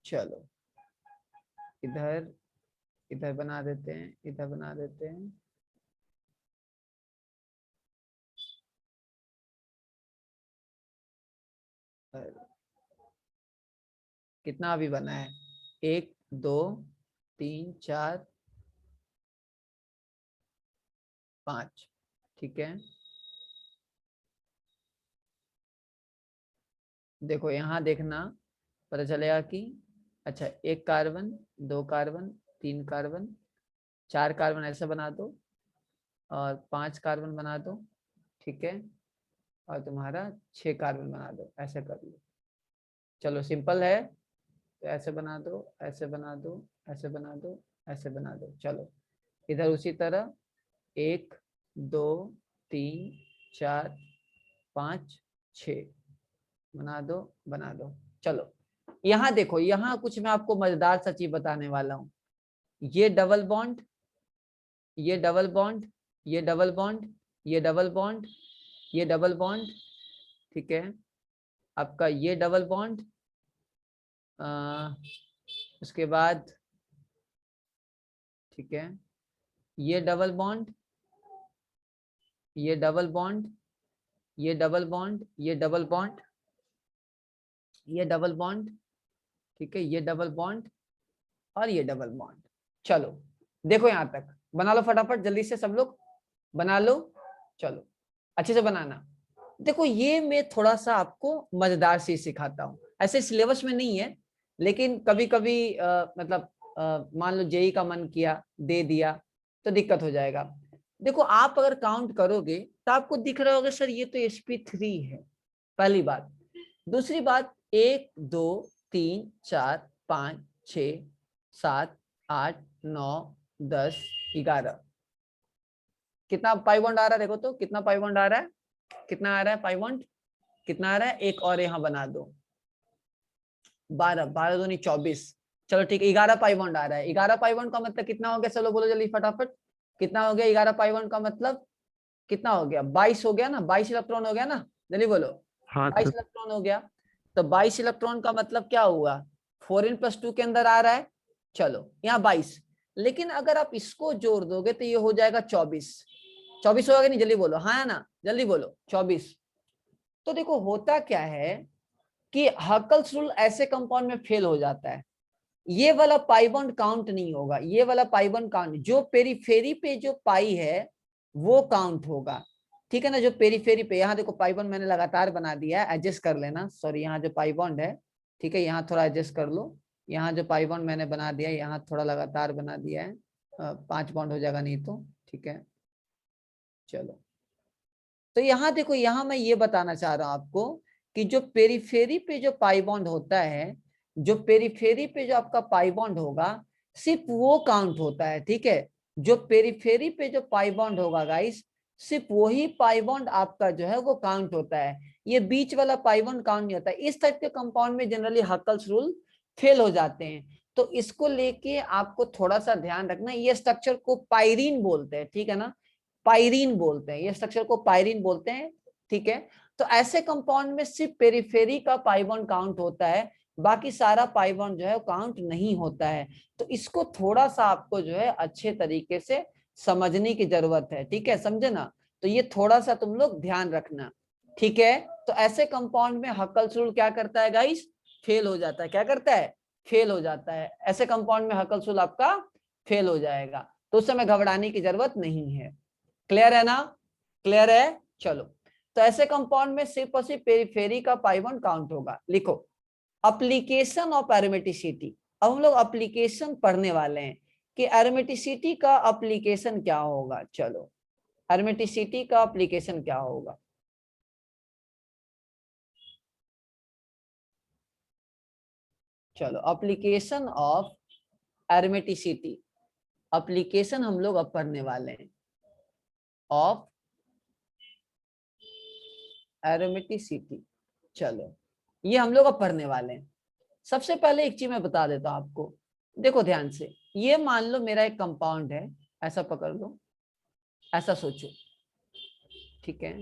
चलो इधर, इधर बना देते हैं, इधर बना देते हैं। कितना अभी बना है? 1 2 3 4 5। ठीक है, देखो यहाँ देखना, पता चलेगा कि अच्छा 1 कार्बन 2 कार्बन 3 कार्बन 4 कार्बन ऐसे बना दो, और 5 कार्बन बना दो। ठीक है, और तुम्हारा 6 कार्बन बना दो, ऐसे कर लो। चलो सिंपल है, तो ऐसे बना दो, ऐसे बना दो, ऐसे बना दो, ऐसे बना दो। चलो इधर उसी तरह 1 2 3 4 5 6 बना दो, बना दो। चलो यहाँ देखो, यहाँ कुछ मैं आपको मजेदार सा चीज बताने वाला हूँ। ये डबल बॉन्ड, ये डबल बॉन्ड, ये डबल बॉन्ड, ये डबल बॉन्ड, ये डबल बॉन्ड। ठीक है, आपका ये डबल बॉन्ड, उसके बाद ठीक है, ये डबल बॉन्ड, ये डबल बॉन्ड, ये डबल बॉन्ड, ये डबल बॉन्ड, ये डबल बॉन्ड। ठीक है, ये डबल बॉन्ड और ये डबल बॉन्ड। चलो देखो यहाँ तक, बना लो फटाफट जल्दी से सब लोग, बना लो। चलो अच्छे से बनाना। देखो ये मैं थोड़ा सा आपको मजेदार चीज सिखाता हूँ, ऐसे सिलेबस में नहीं है, लेकिन कभी कभी मतलब मान लो जेई का मन किया, दे दिया, तो दिक्कत हो जाएगा। देखो आप अगर काउंट करोगे तो आपको दिख रहा होगा सर ये तो sp3 है, पहली बात। दूसरी बात, 1 2 3 4 5 6 7 8 9 10 11, कितना पाई बॉन्ड आ रहा है? देखो तो कितना पाई बॉन्ड आ रहा है, कितना आ रहा है पाई बॉन्ड, कितना आ रहा है? एक और यहाँ बना दो, 12 12 दूनी 24। चलो ठीक है, 11 पाई बॉन्ड आ रहा है। 11 पाई बॉन्ड का मतलब कितना हो गया? चलो बोलो जल्दी फटाफट, कितना हो गया? 11 पाई बॉन्ड का मतलब कितना हो गया? 22 हो गया ना, 22 इलेक्ट्रॉन हो गया ना, जल्दी बोलो। हाँ 22 सर। इलेक्ट्रॉन हो गया, तो 22 इलेक्ट्रॉन का मतलब क्या हुआ? 4n+2 के अंदर आ रहा है। चलो यहाँ 22, लेकिन अगर आप इसको जोड़ दोगे तो ये हो जाएगा 24। 24 होगा नहीं? जल्दी बोलो, हाँ ना, जल्दी बोलो 24। तो देखो होता क्या है कि हकल्स रूल ऐसे कंपाउंड में फेल हो जाता है, ये वाला पाई बॉन्ड काउंट नहीं होगा, ये वाला पाई बॉन्ड काउंट, जो पेरीफेरी पे जो पाई है वो काउंट होगा। ठीक है ना, जो पेरीफेरी पे, यहाँ देखो पाई बॉन्ड मैंने लगातार बना दिया है, एडजस्ट कर लेना, सॉरी यहाँ जो पाई बॉन्ड है, ठीक है यहाँ थोड़ा एडजस्ट कर लो। यहाँ जो पाई बॉन्ड मैंने बना दिया है, यहाँ थोड़ा लगातार बना दिया है, 5 बॉन्ड हो जाएगा नहीं तो। ठीक है, चलो तो यहाँ देखो, यहाँ मैं ये बताना चाह रहा हूँ आपको कि जो पेरीफेरी पे जो पाई बॉन्ड होता है, जो पेरीफेरी पे जो आपका पाई बॉन्ड होगा, सिर्फ वो काउंट होता है। ठीक है, जो पेरीफेरी पे जो पाई बॉन्ड होगा गाइस, सिर्फ वही पाई बॉन्ड आपका जो है वो काउंट होता है, ये बीच वाला पाई बॉन्ड काउंट नहीं होता है। इस टाइप के कंपाउंड में जनरली हकल्स रूल फेल हो जाते हैं, तो इसको लेके आपको थोड़ा सा ध्यान रखना। ये स्ट्रक्चर को पायरीन बोलते हैं, ठीक है ना, पायरीन बोलते हैं, ये स्ट्रक्चर को पायरीन बोलते हैं। ठीक है। तो ऐसे कंपाउंड में सिर्फ पेरिफेरी का पाई बॉन्ड काउंट होता है, बाकी सारा पाई बॉन्ड जो है काउंट नहीं होता है। तो इसको थोड़ा सा आपको जो है अच्छे तरीके से समझने की जरूरत है, ठीक है, समझे ना। तो ये थोड़ा सा तुम लोग ध्यान रखना, ठीक है। तो ऐसे कंपाउंड में हकल्स रूल क्या करता है गाइस, फेल हो जाता है। क्या करता है, फेल हो जाता है। ऐसे कंपाउंड में हकल्स रूल आपका फेल हो जाएगा, तो उस समय घबराने की जरूरत नहीं है। क्लियर है ना, क्लियर है। चलो, तो ऐसे कंपाउंड में सिर्फ और सिर्फ पेरिफेरी का पाई बॉन्ड काउंट होगा। लिखो एप्लीकेशन ऑफ एरोमेटिसिटी। अब हम लोग एप्लीकेशन पढ़ने वाले हैं कि एरोमेटिसिटी का एप्लीकेशन क्या होगा। चलो, एरोमेटिसिटी का एप्लीकेशन क्या होगा। चलो, एप्लीकेशन ऑफ एरोमेटिसिटी, एप्लीकेशन हम लोग अब पढ़ने वाले हैं ऑफ एरोमेटिसिटी। चलो, ये हम लोग अब पढ़ने वाले हैं। सबसे पहले एक चीज मैं बता देता हूं आपको, देखो ध्यान से। ये मान लो मेरा एक कंपाउंड है, ऐसा पकड़ लो, ऐसा सोचो, ठीक है।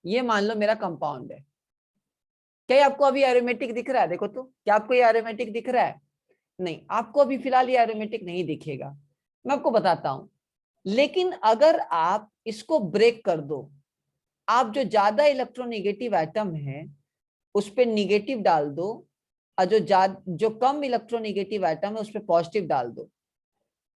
ये मान लो मेरा कंपाउंड है। क्या आपको अभी एरोमेटिक दिख रहा है? देखो तो, क्या आपको ये एरोमेटिक दिख रहा है? नहीं, आपको अभी फिलहाल ये एरोमेटिक नहीं दिखेगा, मैं आपको बताता हूं। लेकिन अगर आप इसको ब्रेक कर दो, आप जो ज्यादा इलेक्ट्रोनेगेटिव एटम है उस पर निगेटिव डाल दो, और जो कम इलेक्ट्रोनेगेटिव एटम है उस पर पॉजिटिव डाल दो।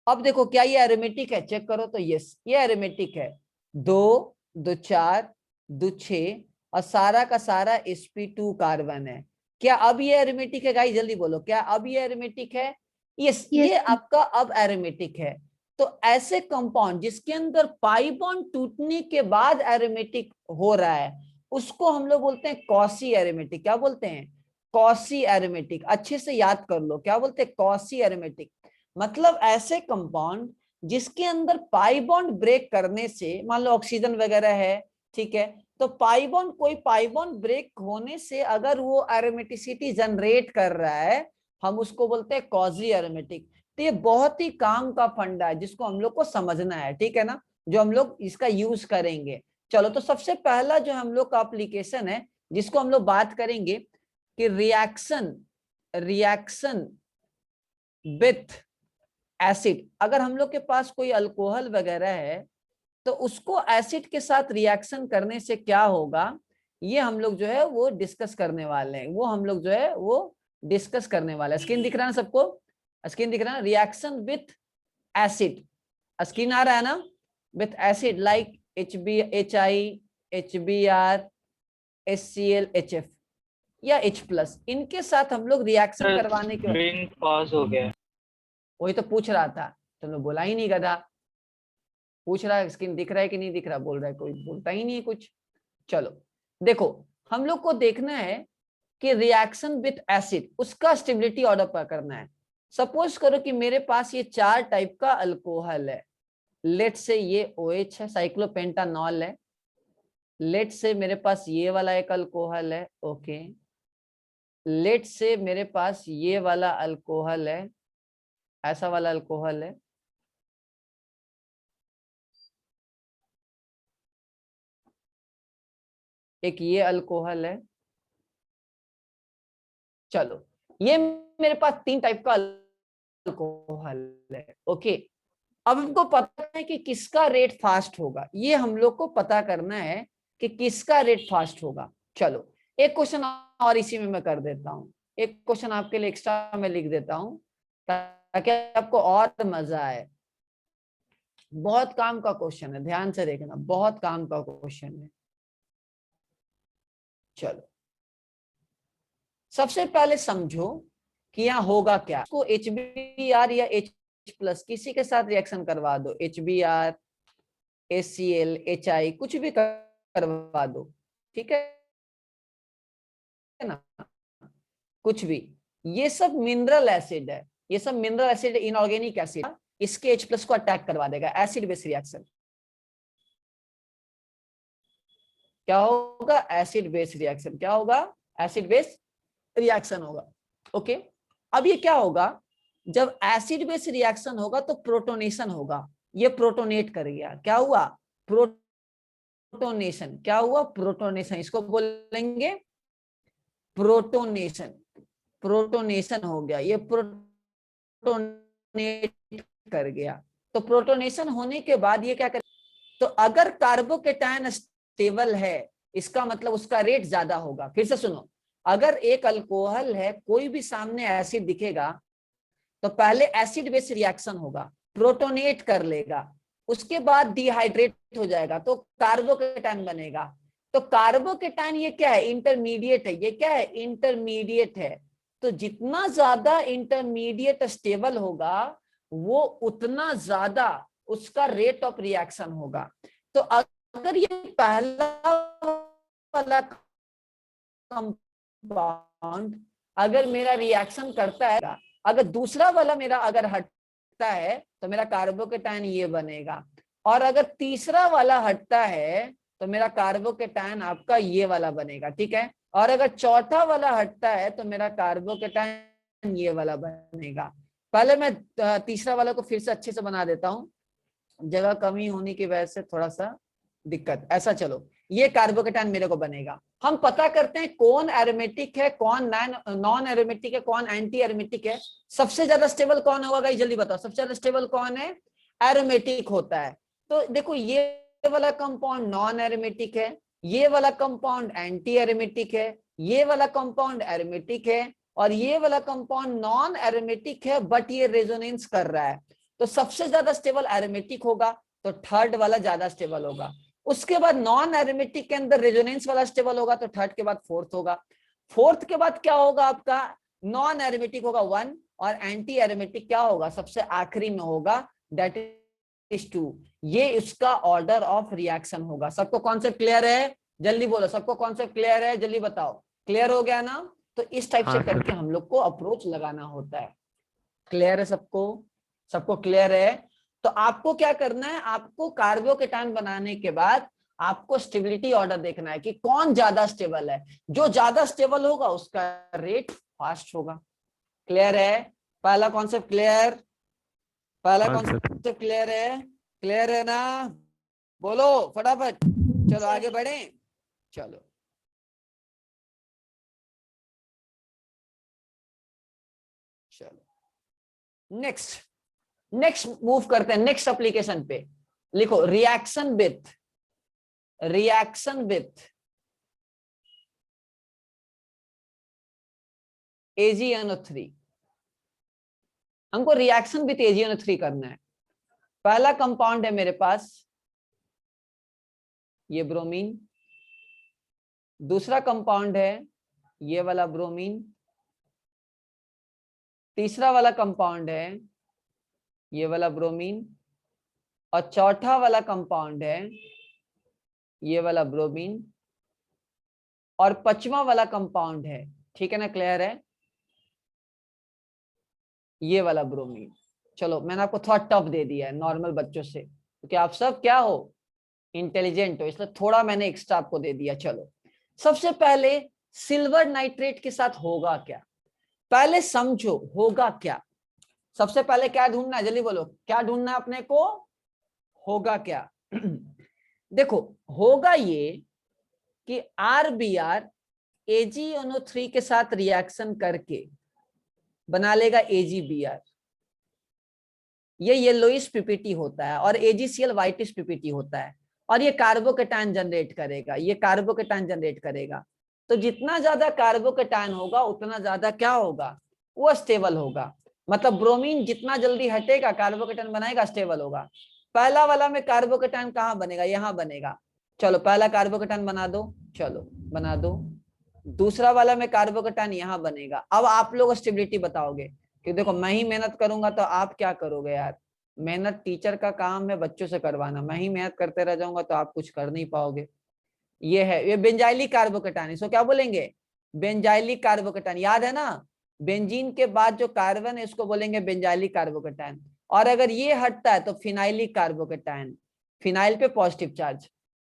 अब देखो क्या ये एरोमेटिक है, चेक करो तो यस ये एरोमेटिक है। 2 2 4 2 6 और सारा का सारा sp2 कार्बन है। क्या अब ये एरोमेटिक है गाइस? जल्दी बोलो, क्या अब ये एरोमेटिक है? यस, ये आपका अब एरोमेटिक है। तो ऐसे कंपाउंड जिसके अंदर पाई बॉन्ड टूटने के बाद एरोमेटिक हो रहा है उसको हम लोग बोलते हैं कॉसी एरोमेटिक। क्या बोलते हैं? Quasi aromatic. अच्छे से याद कर लो, क्या बोलते हैं? Quasi aromatic. मतलब ऐसे कंपाउंड जिसके अंदर पाई बॉन्ड ब्रेक करने से, मान लो ऑक्सीजन वगैरह है, ठीक है, तो पाई बॉन्ड, कोई पाई बॉन्ड ब्रेक होने से अगर वो एरोमेटिसिटी जनरेट कर रहा है, हम उसको बोलते हैं कॉजी एरोमेटिक। तो ये बहुत ही काम का फंडा है जिसको हम लोग को समझना है, ठीक है ना, जो हम लोग इसका यूज करेंगे। चलो, तो सबसे पहला जो हम लोग का एप्लीकेशन है जिसको हम लोग बात करेंगे कि रिएक्शन विथ एसिड। अगर हम लोग के पास कोई अल्कोहल वगैरह है तो उसको एसिड के साथ रिएक्शन करने से क्या होगा, ये हम लोग जो है वो डिस्कस करने वाले हैं। वो हम लोग जो है वो डिस्कस करने वाले हैं। स्क्रीन दिख रहा है ना सबको? स्क्रीन दिख रहा है? रिएक्शन विथ एसिड, स्क्रीन आ रहा है ना? With acid like HI, HBr, HCl, HF या H+, इनके साथ हम लोग रिएक्शन करवाने के स्क्रीन पास हो गया। वही तो पूछ रहा था, तुमने बोला ही नहीं गधा। पूछ रहा है स्क्रीन दिख रहा है कि नहीं दिख रहा, बोल रहा है, कोई बोलता ही नहीं है कुछ। चलो देखो, हम लोग को देखना है कि रिएक्शन विथ एसिड उसका स्टेबिलिटी ऑर्डर करना है। सपोज करो कि मेरे पास ये 4 टाइप का अल्कोहल है। लेट से ये OH है, साइक्लोपेंटानॉल है। लेट से मेरे पास ये वाला एक अल्कोहल है, ओके। लेट से मेरे पास ये वाला अल्कोहल है, ऐसा वाला अल्कोहल है। एक ये अल्कोहल है। चलो, ये मेरे पास 3 टाइप का अल्कोहल है, ओके। अब हमको पता है कि किसका रेट फास्ट होगा, ये हम लोग को पता करना है कि किसका रेट फास्ट होगा। चलो, एक क्वेश्चन और इसी में मैं कर देता हूं। एक क्वेश्चन आपके लिए एक्स्ट्रा मैं लिख देता हूं ताकि आपको और मजा आए। बहुत काम का क्वेश्चन है, ध्यान से देखना, बहुत काम का क्वेश्चन है। चलो, सबसे पहले समझो कि यहाँ होगा क्या। को HBr या H+ किसी के साथ रिएक्शन करवा दो, HBr, HCl, HI, कुछ भी करवा दो, ठीक है ना, कुछ भी। ये सब मिनरल एसिड है, ये सब मिनरल एसिड, इनऑर्गेनिक एसिड। इसके H+ को अटैक करवा देगा, एसिड बेस रिएक्शन। क्या होगा? Acid base reaction. क्या होगा? एसिड बेस रिएक्शन होगा, ओके। अब ये क्या होगा, जब एसिड बेस रिएक्शन होगा तो प्रोटोनेशन होगा। ये प्रोटोनेट कर गया। क्या हुआ? प्रोटोनेशन। क्या हुआ? प्रोटोनेशन। इसको बोलेंगे प्रोटोनेशन। प्रोटोनेशन हो गया, ये प्रोटोनेट कर गया। तो प्रोटोनेशन होने के बाद ये क्या कर, तो अगर कार्बोकेटायन स्टेबल है इसका मतलब उसका रेट ज्यादा होगा। फिर से सुनो, अगर एक अल्कोहल है, कोई भी सामने एसिड दिखेगा तो पहले एसिड बेस रिएक्शन होगा, प्रोटोनेट कर लेगा, उसके बाद डिहाइड्रेट हो जाएगा तो कार्बोकेटायन बनेगा। तो कार्बोकेटायन ये क्या है? इंटरमीडिएट है। ये क्या है? इंटरमीडिएट है। तो जितना ज्यादा इंटरमीडिएट स्टेबल होगा वो उतना ज्यादा उसका रेट ऑफ रिएक्शन होगा। तो अगर ये पहला वाला कंपाउंड अगर मेरा रिएक्शन करता है, अगर दूसरा वाला मेरा अगर हटता है तो मेरा कार्बोकेटायन ये बनेगा, और अगर तीसरा वाला हटता है तो मेरा कार्बोकेटायन आपका ये वाला बनेगा। ठीक है, और अगर चौथा वाला हटता है तो मेरा कार्बोकेटायन ये वाला बनेगा। पहले मैं तीसरा वाला को फिर से अच्छे से बना देता हूं, जगह कमी होने की वजह से थोड़ा सा दिक्कत। ऐसा चलो, ये कार्बोकेटायन मेरे को बनेगा। हम पता करते हैं कौन एरोमेटिक है, कौन नॉन एरोमेटिक है, कौन एंटी एरोमेटिक है। सबसे ज्यादा स्टेबल कौन होगा जल्दी बताओ? सबसे ज्यादा स्टेबल कौन है? एरोमेटिक होता है। तो देखो ये वाला कंपाउंड नॉन एरोमेटिक है, ये वाला कंपाउंड एंटी एरोमेटिक है, ये वाला कंपाउंड एरोमेटिक है, और ये वाला कंपाउंड नॉन एरोमेटिक है बट ये रेजोनेंस कर रहा है। तो सबसे ज्यादा स्टेबल एरोमेटिक होगा, तो थर्ड वाला ज्यादा स्टेबल होगा। उसके बाद नॉन एरोमेटिक के अंदर रेजोनेंस वाला स्टेबल होगा, तो थर्ड के बाद फोर्थ होगा। फोर्थ के बाद क्या होगा आपका? नॉन एरोमेटिक होगा 1, और एंटी एरोमेटिक क्या होगा? सबसे आखिरी में होगा, दैट इज 2। ये इसका ऑर्डर ऑफ रिएक्शन होगा। सबको कॉन्सेप्ट क्लियर है? जल्दी बोलो, सबको कॉन्सेप्ट क्लियर है? जल्दी बताओ, क्लियर हो गया ना? तो इस टाइप से करके हम लोग को अप्रोच लगाना होता है। क्लियर है सबको? सबको क्लियर है? तो आपको क्या करना है, आपको कार्बोकेटायन बनाने के बाद आपको स्टेबिलिटी ऑर्डर देखना है कि कौन ज्यादा स्टेबल है। जो ज्यादा स्टेबल होगा उसका रेट फास्ट होगा। क्लियर है? पहला कॉन्सेप्ट क्लियर? पहला कॉन्सेप्ट क्लियर है? क्लियर है ना? बोलो फटाफट, चलो आगे बढ़े। चलो चलो नेक्स्ट मूव करते हैं नेक्स्ट एप्लीकेशन पे। लिखो रिएक्शन विथ AgNO3। हमको रिएक्शन विथ AgNO3 करना है। पहला कंपाउंड है मेरे पास ये ब्रोमीन, दूसरा कंपाउंड है ये वाला ब्रोमीन, तीसरा वाला कंपाउंड है ये वाला ब्रोमीन, और चौथा वाला कंपाउंड है ये वाला ब्रोमीन, और पांचवा वाला कंपाउंड है, ठीक है ना? क्लियर है? ये वाला ब्रोमीन। चलो मैंने आपको थोड़ा टफ दे दिया है नॉर्मल बच्चों से, क्योंकि आप सब क्या हो? इंटेलिजेंट हो, इसलिए थोड़ा मैंने एक्स्ट्रा आपको दे दिया। चलो सबसे पहले सिल्वर नाइट्रेट के साथ होगा क्या, पहले समझो होगा क्या। सबसे पहले क्या ढूंढना है? जल्दी बोलो, क्या ढूंढना है अपने को? होगा क्या? देखो होगा ये कि RBr AgNO3 के साथ रिएक्शन करके बना लेगा AgBr। ये येलोइश पीपीटी होता है, और AgCl व्हाइटिश पीपीटी होता है, और ये कार्बोकेटायन जनरेट करेगा, ये कार्बोकेटायन जनरेट करेगा। तो जितना ज्यादा कार्बोकेटायन होगा उतना ज्यादा क्या होगा? वो स्टेबल होगा। मतलब ब्रोमीन जितना जल्दी हटेगा कार्बोकेटायन बनाएगा, स्टेबल होगा। पहला वाला में कार्बोकेटायन कहाँ बनेगा? यहाँ बनेगा। चलो पहला कार्बोकेटायन बना दो, चलो बना दो। दूसरा वाला में कार्बोकेटायन यहाँ बनेगा। अब आप लोग स्टेबिलिटी बताओगे कि देखो मैं ही मेहनत करूंगा तो आप क्या करोगे यार? मेहनत टीचर का काम है बच्चों से करवाना, मैं ही मेहनत करते रह जाऊंगा तो आप कुछ कर नहीं पाओगे। ये है ये बेंजाइलिक कार्बोकेटायन, इसको क्या बोलेंगे? Benzylic carbocation. याद है ना? बेंजीन के बाद जो कार्बन है इसको बोलेंगे बेंजाइलिक कार्बोकेटायन। और अगर ये हटता है तो फिनाइलिक कार्बोकेटायन, फिनाइल पे पॉजिटिव चार्ज।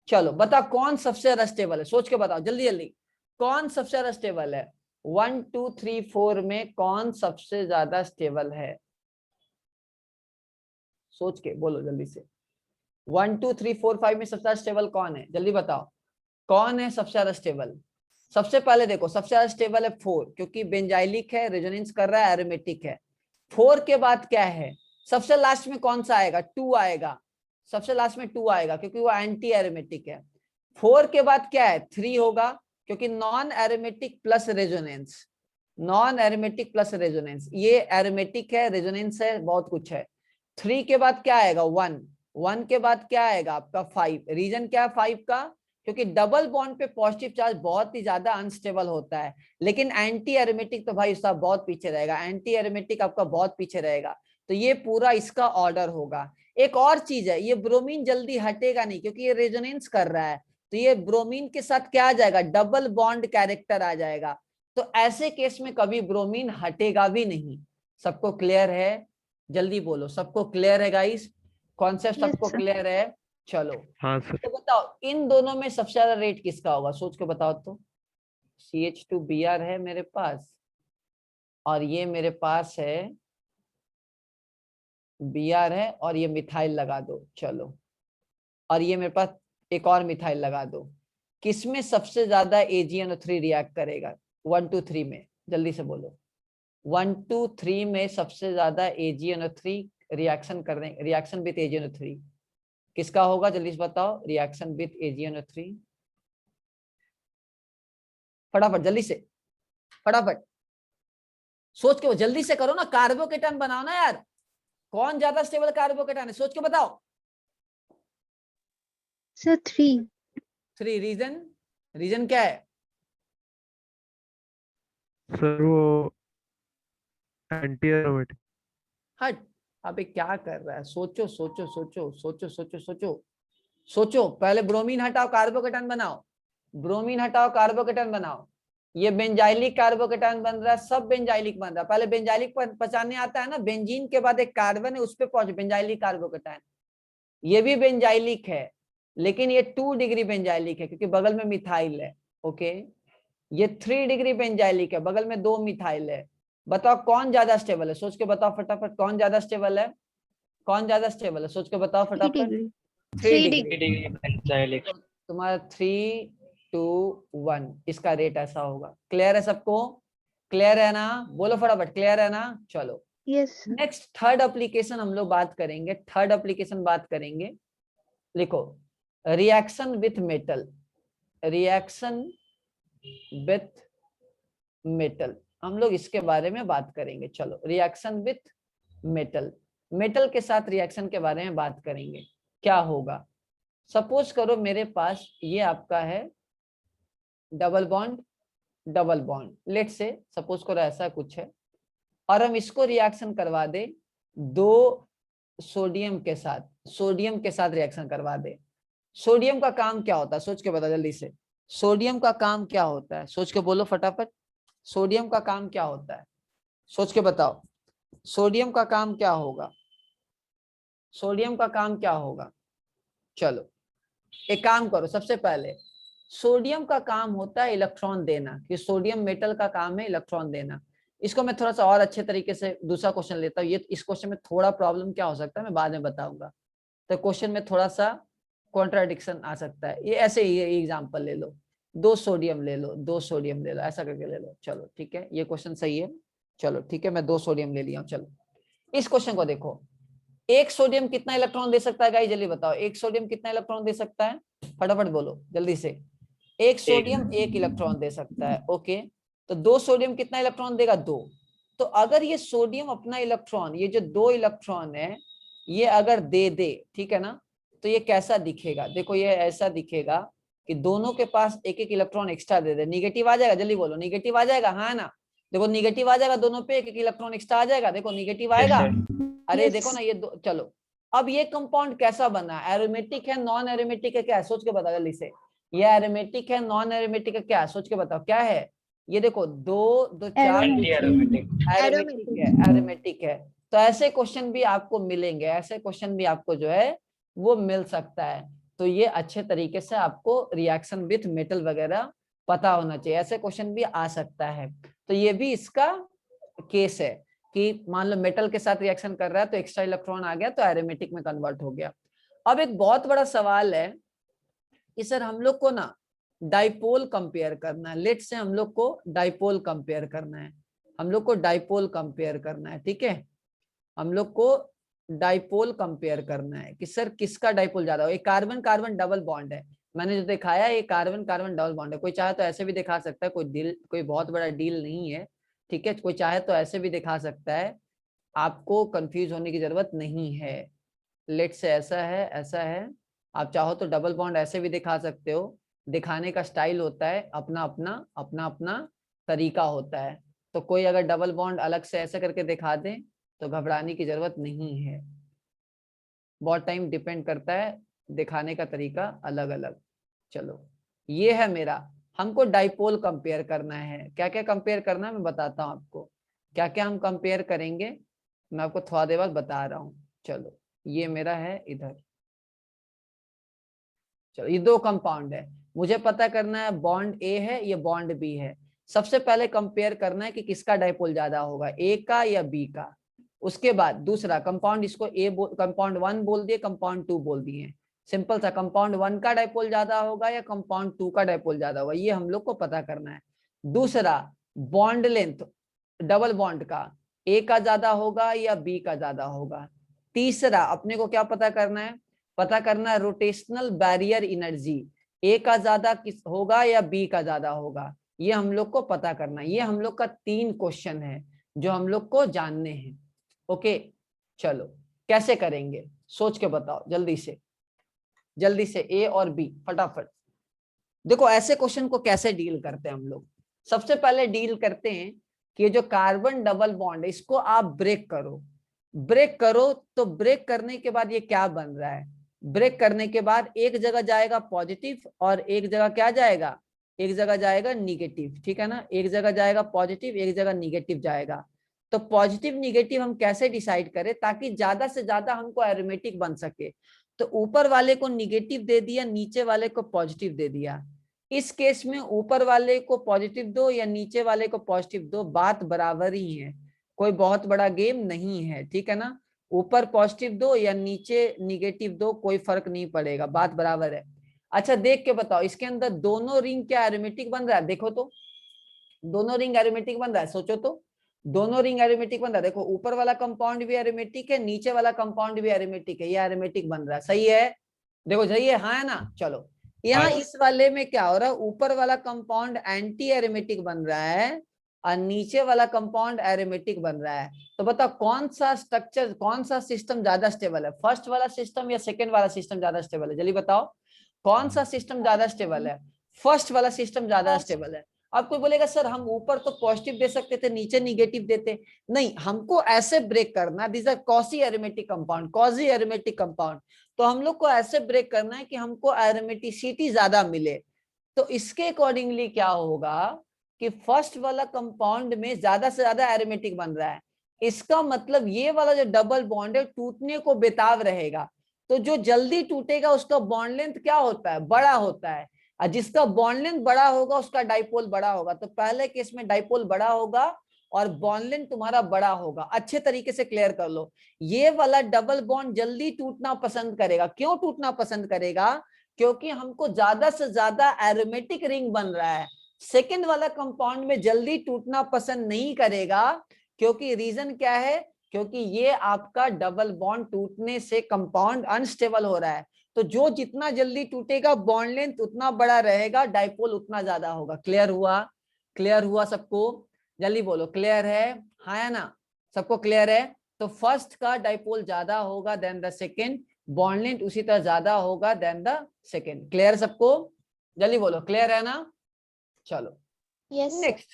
चलो बता कौन सबसे ज्यादा स्टेबल है? सोच के बताओ जल्दी जल्दी, कौन सबसे ज्यादा स्टेबल है? 1 2 3 4 में कौन सबसे ज्यादा स्टेबल है? सोच के बोलो जल्दी से। 1 2 3 4 5 में सबसे ज्यादा स्टेबल कौन है, जल्दी बताओ कौन है सबसे ज्यादा स्टेबल। सबसे पहले देखो सबसे ज्यादा स्टेबल है 4, क्योंकि बेंजाइलिक है, रेजोनेंस कर रहा है, एरोमेटिक है। 4 के बाद क्या है, सबसे लास्ट में कौन सा आएगा, 2 आएगा। सबसे लास्ट में 2 आएगा क्योंकि वो एंटी एरोमेटिक है। 4 के बाद क्या है, 3 होगा, क्योंकि non aromatic plus resonance, non aromatic plus resonance, ये एरोमेटिक है, रेजोनेंस है, बहुत कुछ है। 3 के बाद क्या आएगा, 1। 1 के बाद क्या आएगा आपका 5। रीजन क्या है 5 का, क्योंकि डबल बॉन्ड पे पॉजिटिव चार्ज बहुत ही ज्यादा अनस्टेबल होता है, लेकिन एंटी एरोमेटिक तो भाई उसका बहुत पीछे रहेगा, एंटी एरोमेटिक आपका बहुत पीछे रहेगा। तो ये पूरा इसका ऑर्डर होगा। एक और चीज है, ये ब्रोमीन जल्दी हटेगा नहीं क्योंकि ये रेजोनेंस कर रहा है, तो ये ब्रोमीन के साथ क्या आ जाएगा, डबल बॉन्ड कैरेक्टर आ जाएगा। तो ऐसे केस में कभी ब्रोमीन हटेगा भी नहीं। सबको क्लियर है, जल्दी बोलो, सबको क्लियर है गाइस, कॉन्सेप्ट Yes, सबको sir. क्लियर है। चलो हाँ सर। तो बताओ इन दोनों में सबसे ज्यादा रेट किसका होगा, सोच के बताओ तो। CH2Br है मेरे पास, और ये मेरे पास है Br है, और ये मिथाइल लगा दो, चलो, और ये मेरे पास एक और मिथाइल लगा दो। किसमें सबसे ज्यादा AgNO3 रिएक्ट करेगा, 1 2 3 में, जल्दी से बोलो। 1 2 3 में सबसे ज्यादा AgNO3 रिएक्शन करने, रिएक्शन विथ AgNO3 किसका होगा, जल्दी से बताओ, रिएक्शन विथ AgNO3, फटाफट जल्दी से, फटाफट सोच के, वो जल्दी से करो ना, कार्बोकेटन बनाओ ना यार, कौन ज्यादा स्टेबल कार्बोकेटन है, सोच के बताओ। Sir, 3. 3 रीजन, रीजन क्या है, सर वो एंटी एरोमेटिक। हट, अबे क्या कर रहा है, सोचो सोचो सोचो सोचो सोचो सोचो सोचो, पहले ब्रोमीन हटाओ कार्बोकेटन बनाओ, ब्रोमीन हटाओ कार्बोकेटन बनाओ। ये बेंजाइलिक कार्बोकेटन बन रहा है, सब बेंजाइलिक बन रहा है। पहले बेंजाइलिक पहचानने आता है ना, बेंजीन के बाद एक कार्बन है, उस पे पहुंच बेंजाइलिक कार्बोकेटन। ये भी बेंजाइलिक है, लेकिन ये 2 डिग्री बेंजाइलिक है क्योंकि बगल में मिथाइल है। ओके, ये 3 डिग्री बेंजाइलिक है, बगल में 2 मिथाइल है। बताओ कौन ज्यादा स्टेबल है, सोच के बताओ फटाफट, कौन ज्यादा स्टेबल है, कौन ज्यादा स्टेबल है, सोच के बताओ 3 फटाफट। degree. 3 3 डिग्री। degree. तो तुम्हारा 3 2 1 इसका रेट ऐसा होगा। क्लियर है सबको, क्लियर है ना, बोलो फटाफट, क्लियर है ना। चलो Yes, sir. Next third application हम लोग बात करेंगे, थर्ड एप्लीकेशन बात करेंगे। लिखो, reaction with metal, reaction with metal, हम लोग इसके बारे में बात करेंगे। चलो रिएक्शन विथ मेटल, मेटल के साथ रिएक्शन के बारे में बात करेंगे। क्या होगा, सपोज करो मेरे पास ये आपका है double bond, double bond, let's suppose करो ऐसा कुछ है, और हम इसको रिएक्शन करवा दे 2 सोडियम के साथ, सोडियम के साथ रिएक्शन करवा दे। सोडियम का काम क्या होता है, सोच के बता जल्दी से, सोडियम का काम क्या होता है, सोच के बोलो फटाफट, सोडियम का काम क्या होता है, सोच के बताओ, सोडियम का काम क्या होगा, सोडियम का काम क्या होगा। चलो एक काम करो, सबसे पहले सोडियम का काम होता है इलेक्ट्रॉन देना, कि सोडियम मेटल का काम है इलेक्ट्रॉन देना। इसको मैं थोड़ा सा और अच्छे तरीके से दूसरा क्वेश्चन लेता हूँ, ये इस क्वेश्चन में थोड़ा प्रॉब्लम क्या हो सकता है मैं बाद में बताऊंगा, तो क्वेश्चन में थोड़ा सा कॉन्ट्राडिक्शन आ सकता है। ये ऐसे ही एग्जाम्पल ले लो, 2 सोडियम ले लो, 2 सोडियम ले लो, ऐसा करके ले लो। चलो ठीक है, ये क्वेश्चन सही है, चलो ठीक है, मैं 2 सोडियम ले लिया हूँ। चलो इस क्वेश्चन को देखो, एक सोडियम कितना इलेक्ट्रॉन दे सकता है गाइस, जल्दी बताओ, एक सोडियम कितना इलेक्ट्रॉन दे सकता है, फटाफट बोलो जल्दी से। एक सोडियम 1 इलेक्ट्रॉन दे सकता है। ओके, तो 2 सोडियम कितना इलेक्ट्रॉन देगा, 2। तो अगर ये सोडियम अपना इलेक्ट्रॉन, ये जो 2 इलेक्ट्रॉन है, ये अगर दे दे, ठीक है ना, तो ये कैसा दिखेगा, देखो ये ऐसा दिखेगा कि दोनों के पास एक एक इलेक्ट्रॉन एक्स्ट्रा दे दे। निगेटिव आ जाएगा, जल्दी बोलो, निगेटिव आ जाएगा, हाँ ना, देखो निगेटिव आ जाएगा, दोनों पे एक एक इलेक्ट्रॉन एक्स्ट्रा आ जाएगा, देखो निगेटिव आएगा। अरे Yes. देखो ना ये चलो, अब ये कंपाउंड कैसा बना, एरोमेटिक है, नॉन एरोमेटिक है, क्या है, सोच के बताओ जल्दी से। ये एरोमेटिक है, नॉन एरोमेटिक है, क्या है, सोच के बताओ क्या है। ये देखो 2 2 4 Aromatic. एरोमेटिक है, एरोमेटिक है। तो ऐसे क्वेश्चन भी आपको मिलेंगे, ऐसे क्वेश्चन भी आपको जो है वो मिल सकता है। तो ये अच्छे तरीके से आपको रिएक्शन विथ मेटल वगैरह पता होना चाहिए, ऐसे क्वेश्चन भी आ सकता है। तो ये भी इसका केस है। कि मान लो मेटल के साथ रिएक्शन कर रहा है तो एक्स्ट्रा इलेक्ट्रॉन आ गया तो एरोमेटिक में कन्वर्ट हो गया। अब एक बहुत बड़ा सवाल है कि सर हम लोग को ना डाइपोल कंपेयर करना है। लेट से हम लोग को डाइपोल कंपेयर करना है, हम लोग को डाइपोल कंपेयर करना है, ठीक है, हम लोग को डाइपोल कंपेयर करना है कि सर किसका डाइपोल ज्यादा हो। एक कार्बन कार्बन डबल बॉन्ड है, मैंने जो दिखाया ये कार्बन कार्बन डबल बॉन्ड है। कोई चाहे तो ऐसे भी दिखा सकता है, कोई बहुत बड़ा डील नहीं है, ठीक है। कोई चाहे तो ऐसे भी दिखा सकता है, आपको कंफ्यूज होने की जरूरत नहीं है। लेट से ऐसा है, ऐसा है, आप चाहो तो डबल बॉन्ड ऐसे भी दिखा सकते हो। दिखाने का स्टाइल होता है, अपना अपना तरीका होता है। तो कोई अगर डबल बॉन्ड अलग से ऐसे करके दिखा दे तो घबराने की जरूरत नहीं है, बहुत टाइम डिपेंड करता है, दिखाने का तरीका अलग अलग। चलो ये है मेरा, हमको डाइपोल कंपेयर करना है। क्या क्या कंपेयर करना है मैं बताता हूँ आपको, क्या क्या हम कंपेयर करेंगे मैं आपको थोड़ा देर बाद बता रहा हूँ। चलो ये मेरा है इधर, चलो ये दो कंपाउंड है, मुझे पता करना है बॉन्ड ए है ये बॉन्ड बी है। सबसे पहले कंपेयर करना है कि किसका डाइपोल ज्यादा होगा, ए का या बी का। उसके बाद दूसरा कंपाउंड, इसको कंपाउंड 1 बोल दिए, कंपाउंड 2 बोल दिए। सिंपल सा, कंपाउंड 1 का डाइपोल ज्यादा होगा या कंपाउंड 2 का डाइपोल ज्यादा होगा, ये हम लोग को पता करना है। दूसरा बॉन्ड लेंथ डबल बॉन्ड का, ए का ज्यादा होगा या बी का ज्यादा होगा। तीसरा अपने को क्या पता करना है, पता करना है रोटेशनल बैरियर एनर्जी, ए का ज्यादा किस होगा या बी का ज्यादा होगा, ये हम लोग को पता करना है। ये हम लोग का 3 क्वेश्चन है जो हम लोग को जानने हैं। ओके चलो कैसे करेंगे सोच के बताओ जल्दी से, जल्दी से ए और बी फटाफट। देखो ऐसे क्वेश्चन को कैसे डील करते हैं हम लोग, सबसे पहले डील करते हैं कि ये जो कार्बन डबल बॉन्ड है इसको आप ब्रेक करो। ब्रेक करो तो ब्रेक करने के बाद ये क्या बन रहा है, ब्रेक करने के बाद एक जगह जाएगा पॉजिटिव और एक जगह क्या जाएगा, एक जगह जाएगा निगेटिव, ठीक है ना, एक जगह जाएगा पॉजिटिव एक जगह निगेटिव जाएगा। तो पॉजिटिव निगेटिव हम कैसे डिसाइड करें ताकि ज्यादा से ज्यादा हमको एरोमेटिक बन सके। तो ऊपर वाले को निगेटिव दे दिया, नीचे वाले को पॉजिटिव दे दिया। इस केस में ऊपर वाले को पॉजिटिव दो या नीचे वाले को पॉजिटिव दो, बात बराबर ही है, कोई बहुत बड़ा गेम नहीं है, ठीक है ना। ऊपर पॉजिटिव दो या नीचे निगेटिव दो कोई फर्क नहीं पड़ेगा, बात बराबर है। अच्छा देख के बताओ इसके अंदर दोनों रिंग क्या एरोमेटिक बन रहा है, देखो तो दोनों रिंग एरोमेटिक बन रहा है, सोचो तो दोनों रिंग एरोमेटिक बन रहा है। देखो ऊपर वाला कंपाउंड भी एरोमेटिक है, नीचे वाला कंपाउंड भी एरोमेटिक है, ये एरोमेटिक बन रहा है, सही है, देखो सही है, हाँ है ना। चलो यहाँ इस वाले में क्या हो रहा है, ऊपर वाला कंपाउंड एंटी एरोमेटिक बन रहा है और नीचे वाला कंपाउंड एरोमेटिक बन रहा है। तो बताओ कौन सा स्ट्रक्चर, कौन सा सिस्टम ज्यादा स्टेबल है, फर्स्ट वाला सिस्टम या सेकंड वाला सिस्टम ज्यादा स्टेबल है, जल्दी बताओ कौन सा सिस्टम ज्यादा स्टेबल है, फर्स्ट वाला सिस्टम ज्यादा स्टेबल है। अब कोई बोलेगा सर हम ऊपर तो पॉजिटिव दे सकते थे नीचे निगेटिव देते, नहीं हमको ऐसे ब्रेक करना, this are quasi aromatic compound, quasi aromatic compound, तो हम लोग को ऐसे ब्रेक करना है कि हमको एरोमेटिसिटी ज्यादा मिले। तो इसके अकॉर्डिंगली क्या होगा कि फर्स्ट वाला कंपाउंड में ज्यादा से ज्यादा एरोमेटिक बन रहा है, इसका मतलब ये वाला जो डबल बॉन्ड है टूटने को बेताब रहेगा। तो जो जल्दी टूटेगा उसका बॉन्ड लेंथ क्या होता है, बड़ा होता है, और जिसका बॉन्ड लेंथ बड़ा होगा उसका डाइपोल बड़ा होगा। तो पहले केस में डाइपोल बड़ा होगा और बॉन्ड लेंथ तुम्हारा बड़ा होगा। अच्छे तरीके से क्लियर कर लो, ये वाला डबल बॉन्ड जल्दी टूटना पसंद करेगा। क्यों टूटना पसंद करेगा, क्योंकि हमको ज्यादा से ज्यादा एरोमेटिक रिंग बन रहा है। सेकंड वाला कंपाउंड में जल्दी टूटना पसंद नहीं करेगा, क्योंकि रीजन क्या है, क्योंकि ये आपका डबल बॉन्ड टूटने से कंपाउंड अनस्टेबल हो रहा है। तो जो जितना जल्दी टूटेगा बॉन्ड लेंथ उतना बड़ा रहेगा, डाइपोल उतना ज्यादा होगा। क्लियर हुआ, क्लियर हुआ सबको, जल्दी बोलो क्लियर है, हाँ या ना, सबको क्लियर है। तो फर्स्ट का डाइपोल ज्यादा होगा then the second, bond length उसी तरह ज्यादा होगा देन द सेकंड। क्लियर सबको, जल्दी बोलो क्लियर है ना। चलो नेक्स्ट,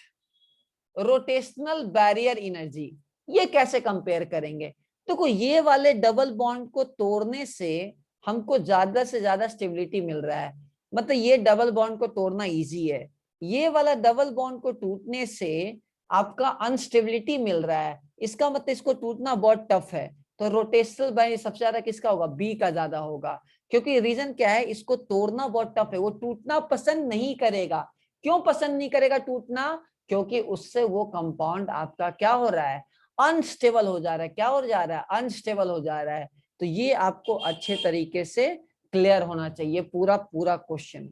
रोटेशनल बैरियर एनर्जी, ये कैसे कंपेयर करेंगे। देखो ये वाले डबल बॉन्ड को तोड़ने से हमको ज्यादा से ज्यादा स्टेबिलिटी मिल रहा है, मतलब ये डबल बॉन्ड को तोड़ना इजी है, ये वाला डबल बॉन्ड को टूटने से आपका अनस्टेबिलिटी मिल रहा है, इसका मतलब इसको टूटना बहुत टफ है। तो रोटेशनल बैरियर सबसे ज्यादा किसका होगा, बी का ज्यादा होगा, क्योंकि रीजन क्या है, इसको तोड़ना बहुत टफ है, वो टूटना पसंद नहीं करेगा। क्यों पसंद नहीं करेगा टूटना, क्योंकि उससे वो कंपाउंड आपका क्या हो रहा है, अनस्टेबल हो जा रहा है। क्या हो जा रहा है? अनस्टेबल हो जा रहा है। तो ये आपको अच्छे तरीके से क्लियर होना चाहिए पूरा पूरा क्वेश्चन।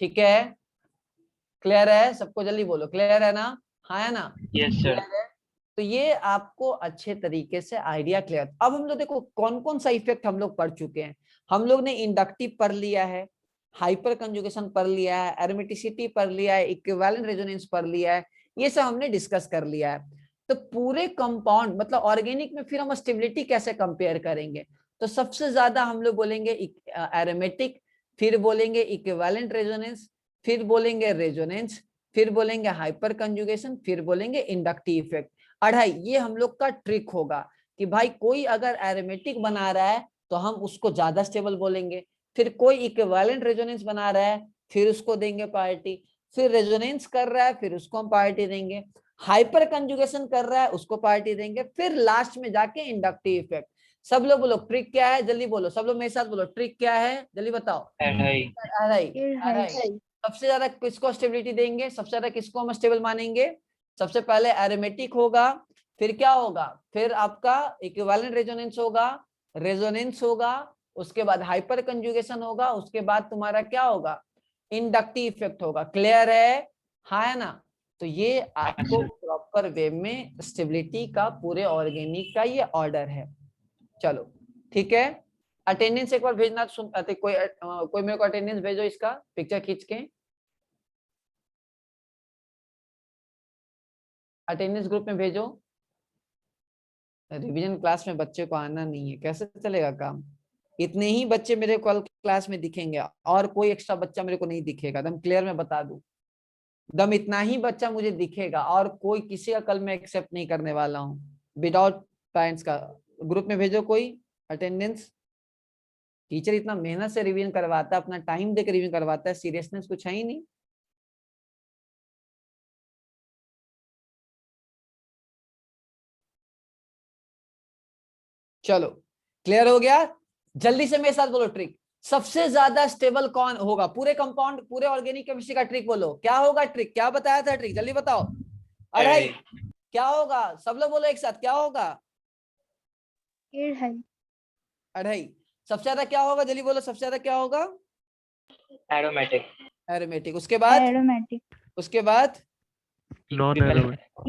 ठीक है, क्लियर है सबको? जल्दी बोलो, क्लियर है ना? हाँ है ना? Yes, sir. क्लियर है? तो ये आपको अच्छे तरीके से आइडिया क्लियर। अब हम लोग देखो कौन कौन सा इफेक्ट हम लोग पढ़ चुके हैं। हम लोग ने इंडक्टिव पढ़ लिया है, हाइपर कंजुगेशन पढ़ लिया है, एरोमेटिसिटी पढ़ लिया है, इक्विवेलेंट रेजोनेंस पढ़ लिया है। ये सब हमने डिस्कस कर लिया है। तो पूरे कंपाउंड मतलब ऑर्गेनिक में फिर हम स्टेबिलिटी कैसे कंपेयर करेंगे? तो सबसे ज्यादा हम लोग बोलेंगे एरोमेटिक, फिर बोलेंगे इक्विवेलेंट रेजोनेंस, फिर बोलेंगे रेजोनेंस, फिर बोलेंगे हाइपर कंजुगेशन, फिर बोलेंगे इंडक्टिव इफेक्ट। अढ़ाई ये हम लोग का ट्रिक होगा कि भाई कोई अगर एरोमेटिक बना रहा है तो हम उसको ज्यादा स्टेबल बोलेंगे, फिर कोई इक्विवेलेंट रेजोनेंस बना रहा है फिर उसको देंगे प्रायोरिटी, फिर रेजोनेंस कर रहा है फिर उसको हम प्रायोरिटी देंगे, हाइपर कंजुगेशन कर रहा है उसको प्रायोरिटी देंगे, फिर लास्ट में जाके इंडक्टिव इफेक्ट। सब लोग बोलो ट्रिक क्या है, जल्दी बोलो, सब लोग मेरे साथ बोलो ट्रिक क्या है, जल्दी बताओ। अढ़ाई. अढ़ाई। सबसे ज्यादा किसको स्टेबिलिटी देंगे, सबसे ज्यादा किसको हम स्टेबल मानेंगे? सबसे पहले एरोमेटिक होगा, फिर क्या होगा, फिर आपका इक्विवेलेंट रेजोनेंस होगा, रेजोनेंस होगा, उसके बाद हाइपर कंजुगेशन होगा, उसके बाद तुम्हारा क्या होगा, इंडक्टिव इफेक्ट होगा। क्लियर है? हाँ है ना? तो ये आपको प्रॉपर वे में स्टेबिलिटी का पूरे ऑर्गेनिक का ये ऑर्डर है। चलो ठीक है, अटेंडेंस एक बार भेजना सुन कोई मेरे को अटेंडेंस भेजो इसका पिक्चर खींच के। अटेंडेंस ग्रुप में भेजो। रिवीजन क्लास में बच्चे को आना नहीं है, कैसे चलेगा काम? इतने ही बच्चे मेरे को क्लास में दिखेंगे और कोई एक्स्ट्रा बच्चा मेरे को नहीं दिखेगा, दम क्लियर मैं बता दूं। दम इतना ही बच्चा मुझे दिखेगा और कोई किसी का कल मैं एक्सेप्ट नहीं करने वाला हूँ विदाउट पेरेंट्स का। ग्रुप में भेजो कोई अटेंडेंस। टीचर इतना मेहनत से रिवीजन करवाता है, अपना टाइम देकर रिवीजन करवाता है, सीरियसनेस कुछ है ही नहीं। चलो क्लियर हो गया? जल्दी से मेरे साथ बोलो ट्रिक। सबसे ज्यादा स्टेबल कौन होगा पूरे कंपाउंड पूरे ऑर्गेनिक केमिस्ट्री का? ट्रिक बोलो क्या होगा ट्रिक, क्या बताया था ट्रिक, जल्दी बताओ। अढ़ाई। क्या होगा? सब लोग बोलो एक साथ, क्या होगा? अढ़ाई। सबसे ज्यादा क्या होगा, जल्दी बोलो, सबसे ज्यादा क्या होगा? एरोमेटिक. एरोमेटिक। उसके बाद? उसके बाद नॉन एरोमेटिक।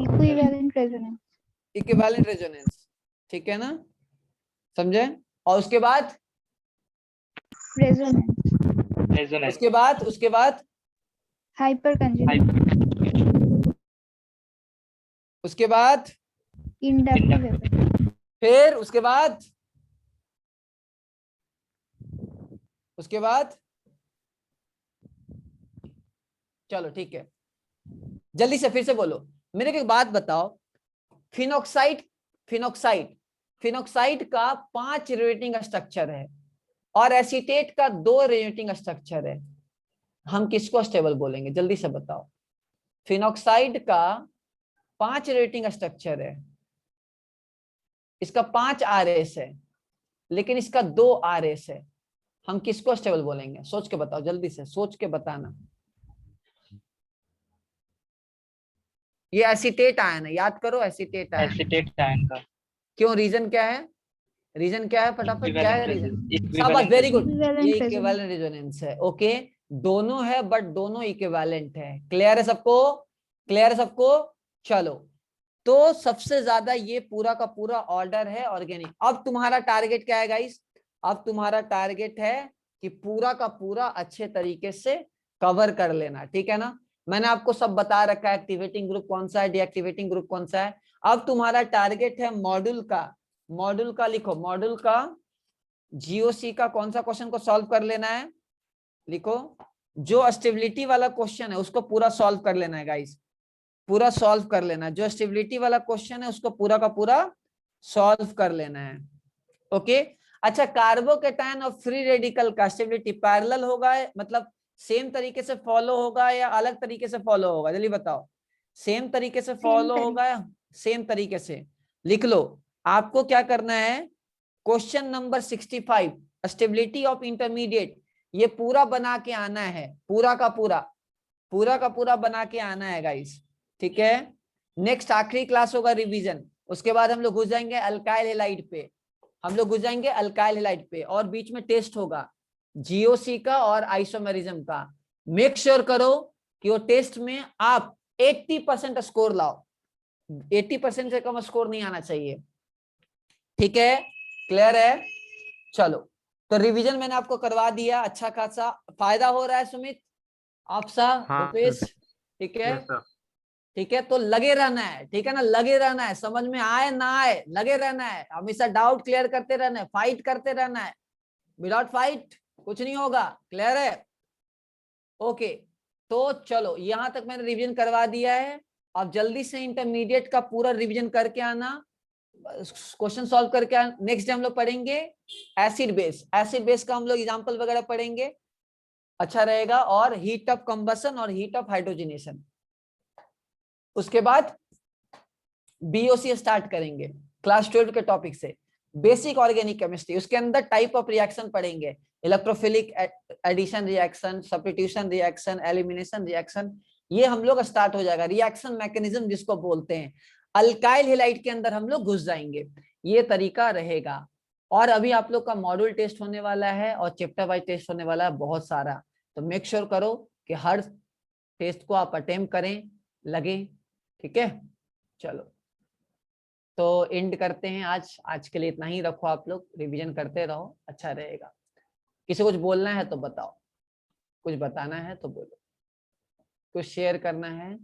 Equivalent resonance. ठीक है ना, समझे? और उसके बाद रेजोनेंस. उसके बाद हाइपर. उसके बाद फिर उसके बाद चलो ठीक है, जल्दी से फिर से बोलो। मेरे को एक बात बताओ, फिनॉक्साइड का 5 रेटिंग स्ट्रक्चर है और एसीटेट का 2 रेटिंग स्ट्रक्चर है, हम किसको स्टेबल बोलेंगे? जल्दी से बताओ। फिनॉक्साइड का 5 रेटिंग स्ट्रक्चर है, इसका 5 RS है लेकिन इसका 2 RS है, हम किसको स्टेबल बोलेंगे? सोच के बताओ, जल्दी से सोच के बताना। ये एसीटेट आयन है, याद करो एसीटेट आयन। एसीटेट आयन का. क्यों, रीजन क्या है? रीजन क्या है फटाफट, क्या है रीजन? शाबाश, Equivalent. वेरी गुड, ये इक्विवेलेंट रेजोनेंस है। ओके, दोनों है बट दोनों इक्विवेलेंट है। क्लियर है सबको? क्लियर है सबको? चलो, तो सबसे ज्यादा ये पूरा का पूरा ऑर्डर है ऑर्गेनिक। अब तुम्हारा टारगेट क्या है गाइस? अब तुम्हारा टारगेट है कि पूरा का पूरा अच्छे तरीके से कवर कर लेना, ठीक है ना? मैंने आपको सब बता रखा है, एक्टिवेटिंग ग्रुप कौन सा है, डीएक्टिवेटिंग ग्रुप कौन सा है। अब तुम्हारा टारगेट है मॉड्यूल का लिखो, मॉड्यूल का जीओसी का कौन सा क्वेश्चन को सॉल्व कर लेना है, लिखो। जो स्टेबिलिटी वाला क्वेश्चन है उसको पूरा सॉल्व कर लेना है गाइस, पूरा सॉल्व कर लेना। जो स्टेबिलिटी वाला क्वेश्चन है उसको पूरा का पूरा सॉल्व कर लेना है। ओके, अच्छा, कार्बोकेटायन और फ्री रेडिकल का स्टेबिलिटी पैरेलल होगा, मतलब सेम तरीके से फॉलो होगा या अलग तरीके से फॉलो होगा? जल्दी बताओ। सेम तरीके से फॉलो होगा या सेम तरीके से? लिख लो। आपको क्या करना है, question number 65 stability of intermediate, ये पूरा बना के आना है, पूरा का पूरा बना के आना है गाइस, ठीक है? नेक्स्ट आखिरी क्लास होगा रिवीजन, उसके बाद हम लोग घुस जाएंगे अल्काइल हैलाइड पे, हम लोग घुस जाएंगे अल्काइल हैलाइड पे, और बीच में टेस्ट होगा जीओसी का और आइसोमेरिज्म का। मेक श्योर करो कि वो टेस्ट में आप 80% स्कोर लाओ, 80% से कम स्कोर नहीं आना चाहिए, ठीक है, क्लियर है। चलो तो रिवीजन मैंने आपको करवा दिया, अच्छा खासा फायदा हो रहा है सुमित, आपसा, हाँ रुपेश, सर। ठीक है, यस सर। ठीक है। तो लगे रहना है, ठीक है ना, लगे रहना है, समझ में आए ना आए लगे रहना है, हमेशा डाउट क्लियर करते रहना है, फाइट करते रहना है, विदाउट फाइट कुछ नहीं होगा, क्लियर है। ओके, तो चलो यहां तक मैंने रिवीजन करवा दिया है। अब जल्दी से इंटरमीडिएट का पूरा रिवीजन करके आना, क्वेश्चन सॉल्व करके आना। नेक्स्ट डे हम लोग पढ़ेंगे एसिड बेस, एसिड बेस का हम लोग एग्जांपल वगैरह पढ़ेंगे, अच्छा रहेगा, और हीट ऑफ कंबसन और हीट ऑफ हाइड्रोजनेशन। उसके बाद बीओसी स्टार्ट करेंगे क्लास 12 के टॉपिक से, बेसिक ऑर्गेनिक केमिस्ट्री, उसके अंदर टाइप ऑफ रिएक्शन पढ़ेंगे, electrophilic addition reaction, substitution reaction, elimination reaction, ये हम लोग स्टार्ट हो जाएगा, रिएक्शन मैकेनिज्म जिसको बोलते हैं। अल्काइल हैलाइड के अंदर हम लोग घुस जाएंगे, ये तरीका रहेगा। और अभी आप लोग का मॉड्यूल टेस्ट होने वाला है और चैप्टर वाइज टेस्ट होने वाला है बहुत सारा, तो मेक श्योर करो कि हर टेस्ट को आप अटेम्प्ट करें, लगे, ठीक है। चलो तो एंड करते हैं, आज के लिए इतना ही रखो, आप लोग रिवीजन करते रहो, अच्छा रहेगा। किसी कुछ बोलना है तो बताओ, कुछ बताना है तो बोलो, कुछ शेयर करना है